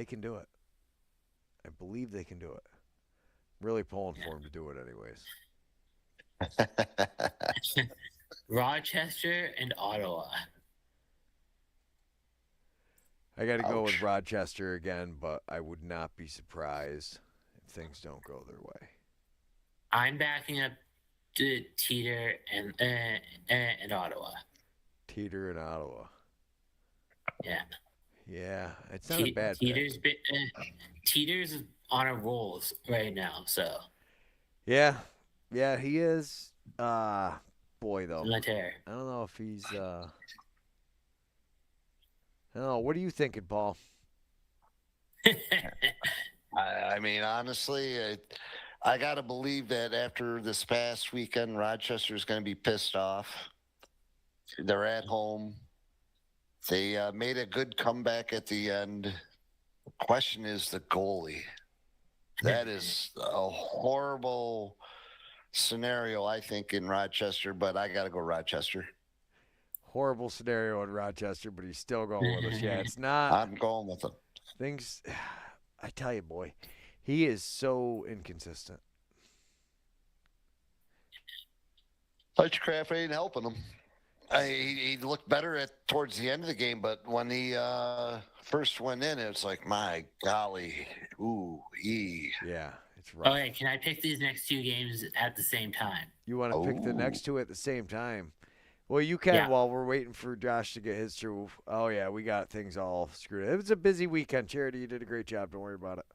can do it. I believe they can do it. Really pulling for them to do it anyways. Rochester and Ottawa. I got to go with Rochester again, but I would not be surprised if things don't go their way. I'm backing up to Teeter and Ottawa. Teeter and Ottawa. Yeah. Yeah, it's not a bad Teeter's Teeter's on a roll right now, so. Yeah, he is. Boy, though. I don't know if he's Oh, what are you thinking, Paul? I mean, honestly, I got to believe that after this past weekend, Rochester's going to be pissed off. They're at home. They made a good comeback at the end. The question is the goalie. That is a horrible scenario, I think, in Rochester, but I got to go Rochester. Horrible scenario in Rochester, but he's still going with us. Yeah, it's not. I'm going with him. Things, I tell you, boy, he is so inconsistent. Hutchcraft ain't helping him. He looked better towards the end of the game, but when he first went in, it's like, my golly, Yeah, it's rough. Okay, can I pick these next 2 games at the same time? You want to pick the next 2 at the same time? Well, you can while we're waiting for Josh to get his through. Oh, yeah, we got things all screwed up. It was a busy weekend. Charity, you did a great job. Don't worry about it.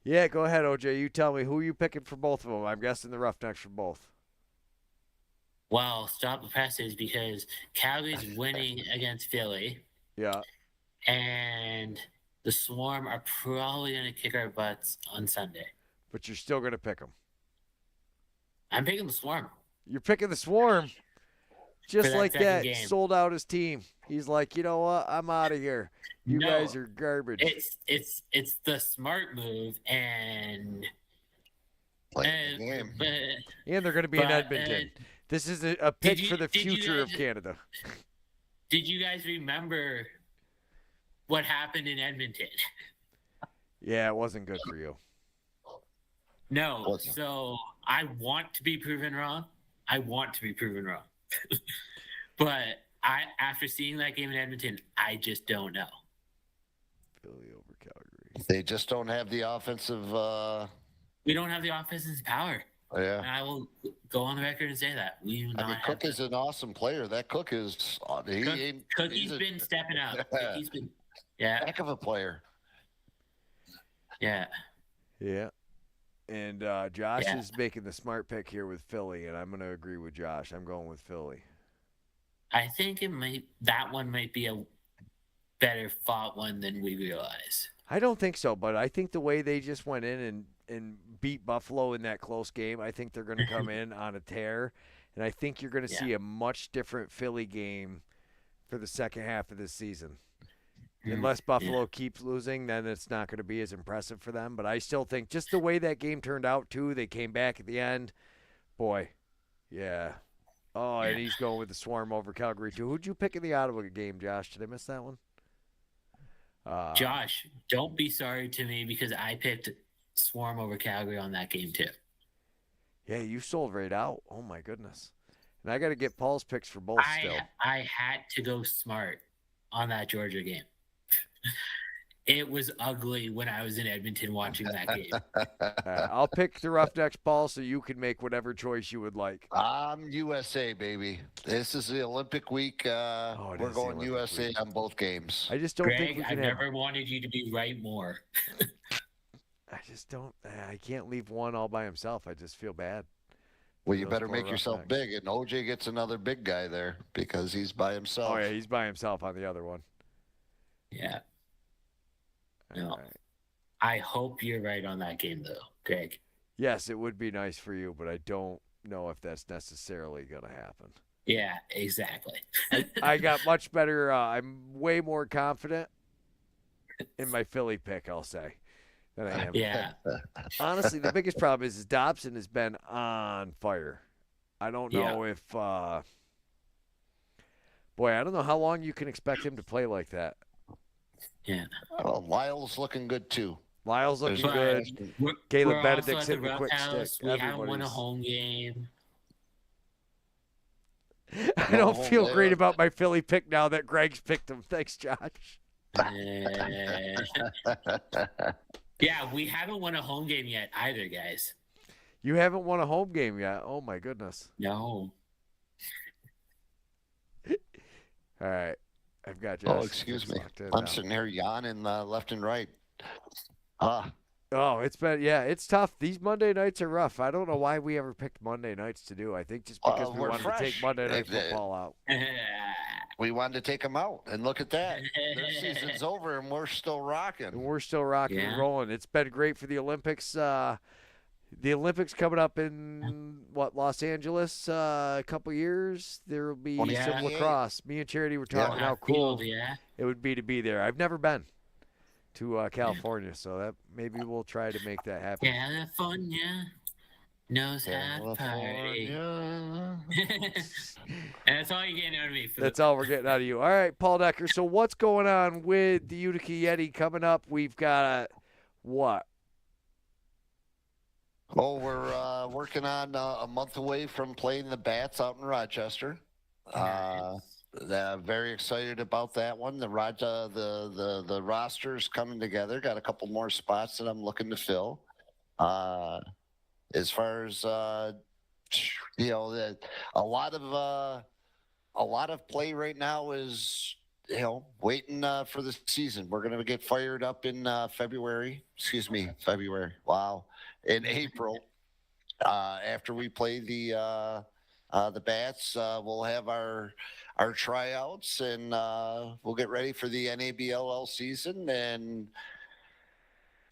Yeah, go ahead, OJ. You tell me who you picking for both of them. I'm guessing the Roughnecks for both. Well, stop the presses because Calgary's winning against Philly. Yeah. And the Swarm are probably going to kick our butts on Sunday. But you're still going to pick them. I'm picking the Swarm. You're picking the Swarm. Just like that, game. Sold out his team. He's like, you know what? I'm out of here. You guys are garbage. It's the smart move, and and they're going to be in Edmonton. This is a pick for the future of Canada. Did you guys remember what happened in Edmonton? Yeah, it wasn't good for you. No. So I want to be proven wrong. But after seeing that game in Edmonton, I just don't know. Philly over Calgary. They just don't have the offensive. We don't have the offensive power. Yeah. And I will go on the record and say that. Cook is an awesome player. That Cook is. Cookie's been stepping up. He's been, heck of a player. Yeah. Yeah. And Josh is making the smart pick here with Philly, and I'm going to agree with Josh. I'm going with Philly. I think that one might be a better fought one than we realize. I don't think so, but I think the way they just went in and beat Buffalo in that close game, I think they're going to come in on a tear, and I think you're going to see a much different Philly game for the second half of this season. Unless Buffalo keeps losing, then it's not going to be as impressive for them. But I still think just the way that game turned out, too, they came back at the end. Boy, yeah. Oh, and he's going with the Swarm over Calgary, too. Who'd you pick in the Ottawa game, Josh? Did I miss that one? Josh, don't be sorry to me because I picked Swarm over Calgary on that game, too. Yeah, you sold right out. Oh, my goodness. And I got to get Paul's picks for both still. I had to go smart on that Georgia game. It was ugly when I was in Edmonton watching that game. I'll pick the Roughnecks, Paul, so you can make whatever choice you would like. I'm USA, baby. This is the Olympic week. We're going USA on both games. I just don't think we can I've never wanted you to be right more. I just don't. I can't leave one all by himself. I just feel bad. Well, you better make yourself big, and OJ gets another big guy there because he's by himself. Oh, yeah, he's by himself on the other one. Yeah. No. Right. I hope you're right on that game, though, Greg. Yes, it would be nice for you, but I don't know if that's necessarily going to happen. Yeah, exactly. I got much better. I'm way more confident in my Philly pick, I'll say, than I am. Yeah. Honestly, the biggest problem is Dobson has been on fire. I don't know if boy, I don't know how long you can expect him to play like that. Yeah. Well, Lyle's looking good, too. Lyle's looking good. Caleb Benedict's hitting the quick house. stick. We haven't won a home game. I don't feel great about my Philly pick now that Greg's picked him. Thanks, Josh. Yeah, we haven't won a home game yet either, guys. You haven't won a home game yet? Oh, my goodness. No. All right. I've got Josh. Oh, excuse me. I'm sitting here yawning left and right. Oh, it's tough. These Monday nights are rough. I don't know why we ever picked Monday nights to do. I think just because we wanted to take Monday Night Football out. we wanted to take them out, and look at that. Their season's over, and we're still And rocking. we're still rocking and Yeah. rolling. It's been great for the Olympics. The Olympics coming up in Los Angeles a couple years. There will be Yeah. some lacrosse. Me and Charity were talking how cool Yeah. it would be to be there. I've never been to California, so that maybe we'll try to make that happen. California knows how to party. California. And that's all you're getting out of me. That's all we're getting out of you. All right, Paul Noecker. So what's going on with the Utica Yeti coming up? We've got what? Oh, we're working on a month away from playing the Bats out in Rochester. Very excited about that one. The roster's coming together. Got a couple more spots that I'm looking to fill. As far as a lot of play right now is waiting for the season. We're going to get fired up in February. Wow, in April. After we play the Bats, we'll have our tryouts, and we'll get ready for the NABLL season and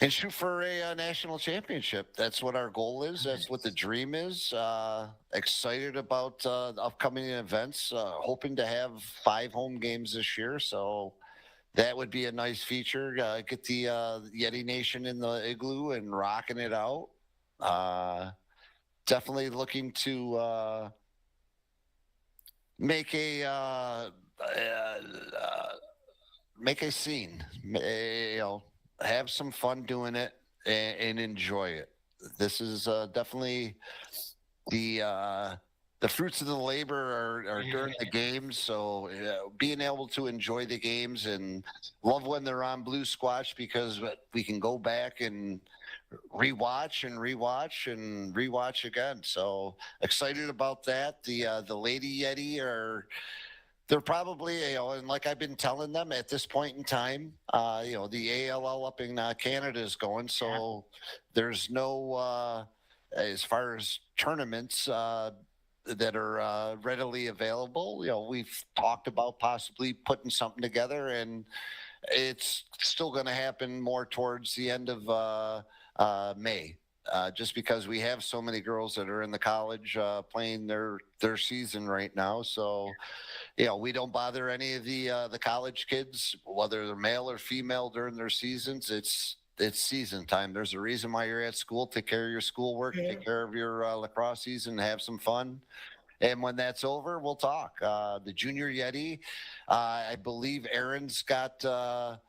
shoot for a national championship. That's what our goal is. That's what the dream is. Excited about the upcoming events. Hoping to have 5 home games this year, so that would be a nice feature. Get the Yeti Nation in the igloo and rocking it out. Definitely looking to make a scene. Have some fun doing it and enjoy it. This is definitely the fruits of the labor are during the games. So being able to enjoy the games and love when they're on Blue Squatch, because we can go back and rewatch again. So excited about that. The Lady Yeti they're probably, and like I've been telling them at this point in time, the ALL up in Canada is going. So there's no, as far as tournaments that are readily available, we've talked about possibly putting something together, and it's still going to happen more towards the end of May. Just because we have so many girls that are in the college playing their season right now. So, we don't bother any of the college kids, whether they're male or female, during their seasons. It's season time. There's a reason why you're at school. Take care of your schoolwork, take care of your lacrosse season, have some fun. And when that's over, we'll talk. The Junior Yeti, I believe Aaron's got some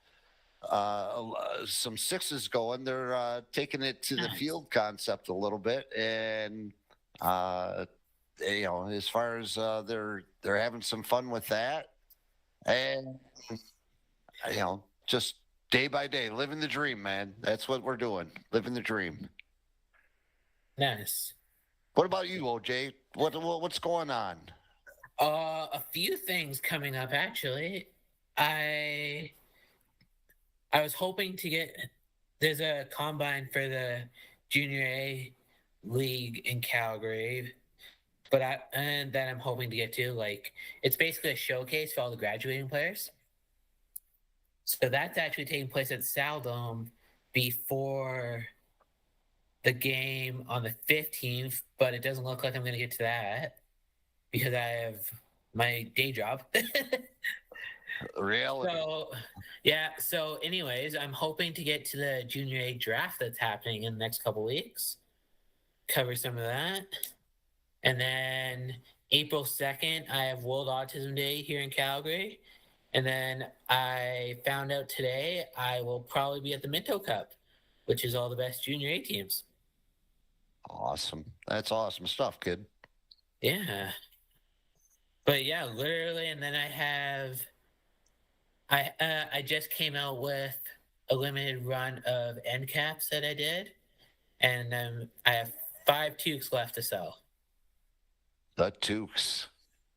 6s going. They're taking it to the field concept a little bit, and as far as they're having some fun with that, and just day by day, living the dream, man. That's what we're doing, living the dream. Nice. What about you, OJ? What's going on? A few things coming up, actually. I was hoping to get. There's a combine for the Junior A League in Calgary, and that I'm hoping to get to. Like, it's basically a showcase for all the graduating players. So that's actually taking place at Saldome before the game on the 15th, but it doesn't look like I'm going to get to that because I have my day job. Reality. So anyways, I'm hoping to get to the Junior A draft that's happening in the next couple weeks, cover some of that. And then April 2nd, I have World Autism Day here in Calgary. And then I found out today I will probably be at the Minto Cup, which is all the best Junior A teams. Awesome. That's awesome stuff, kid. Yeah. But yeah, literally, and then I just came out with a limited run of end caps that I did, and I have 5 toques left to sell. The toques.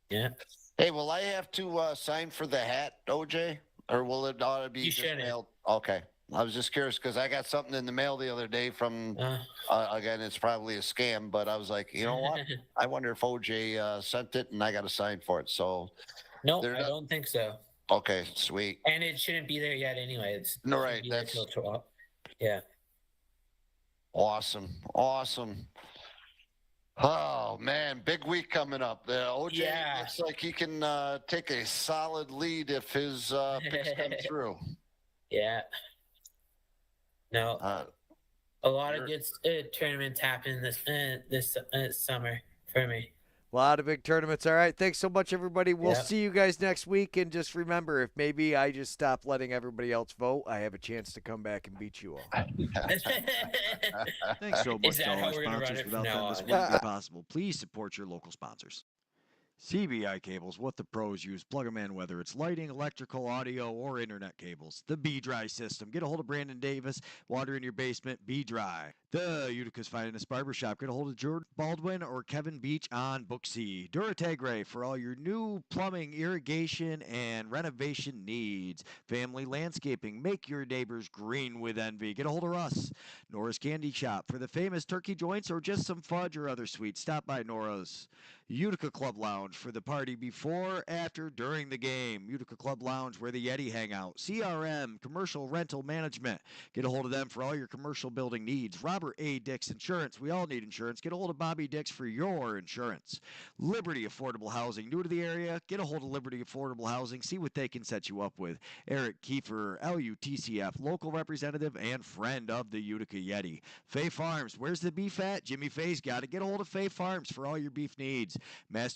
Yeah. Hey, will I have to sign for the hat, OJ, or will it ought to be just mailed? Okay. I was just curious because I got something in the mail the other day from, again, it's probably a scam, but I was like, you know what? I wonder if OJ sent it and I got to sign for it. So No, They're I not- don't think so. Okay, sweet. And it shouldn't be there yet anyway. It's No, shouldn't right, be there that's- till 12. Yeah. Awesome. Oh man, big week coming up. OJ Yeah. looks like he can take a solid lead if his picks come through. Yeah. No, a lot of you're- good tournaments happen this summer for me. A lot of big tournaments. All right. Thanks so much, everybody. We'll Yeah. see you guys next week. And just remember, if maybe I just stop letting everybody else vote, I have a chance to come back and beat you all. Thanks so much Is that to all how our we're gonna run sponsors. it from Without them, now this on? wouldn't be possible. Please support your local sponsors. CBI cables, what the pros use. Plug them in, whether it's lighting, electrical, audio, or internet cables. The B-Dry system. Get a hold of Brandon Davis. Water in your basement, B-Dry. The Utica's finest barbershop. Get a hold of Jordan Baldwin or Kevin Beach on Book C. Durategre for all your new plumbing, irrigation, and renovation needs. Family landscaping. Make your neighbors green with envy. Get a hold of Russ. Nora's Candy Shop for the famous turkey joints or just some fudge or other sweets. Stop by Nora's. Utica Club Lounge for the party before, after, during the game. Utica Club Lounge where the Yeti hang out. CRM, Commercial Rental Management. Get a hold of them for all your commercial building needs. Robert A. Dix Insurance. We all need insurance. Get a hold of Bobby Dix for your insurance. Liberty Affordable Housing. New to the area? Get a hold of Liberty Affordable Housing. See what they can set you up with. Eric Kiefer, LUTCF, local representative and friend of the Utica Yeti. Fay Farms. Where's the beef at? Jimmy Fay's got it. Get a hold of Fay Farms for all your beef needs. Master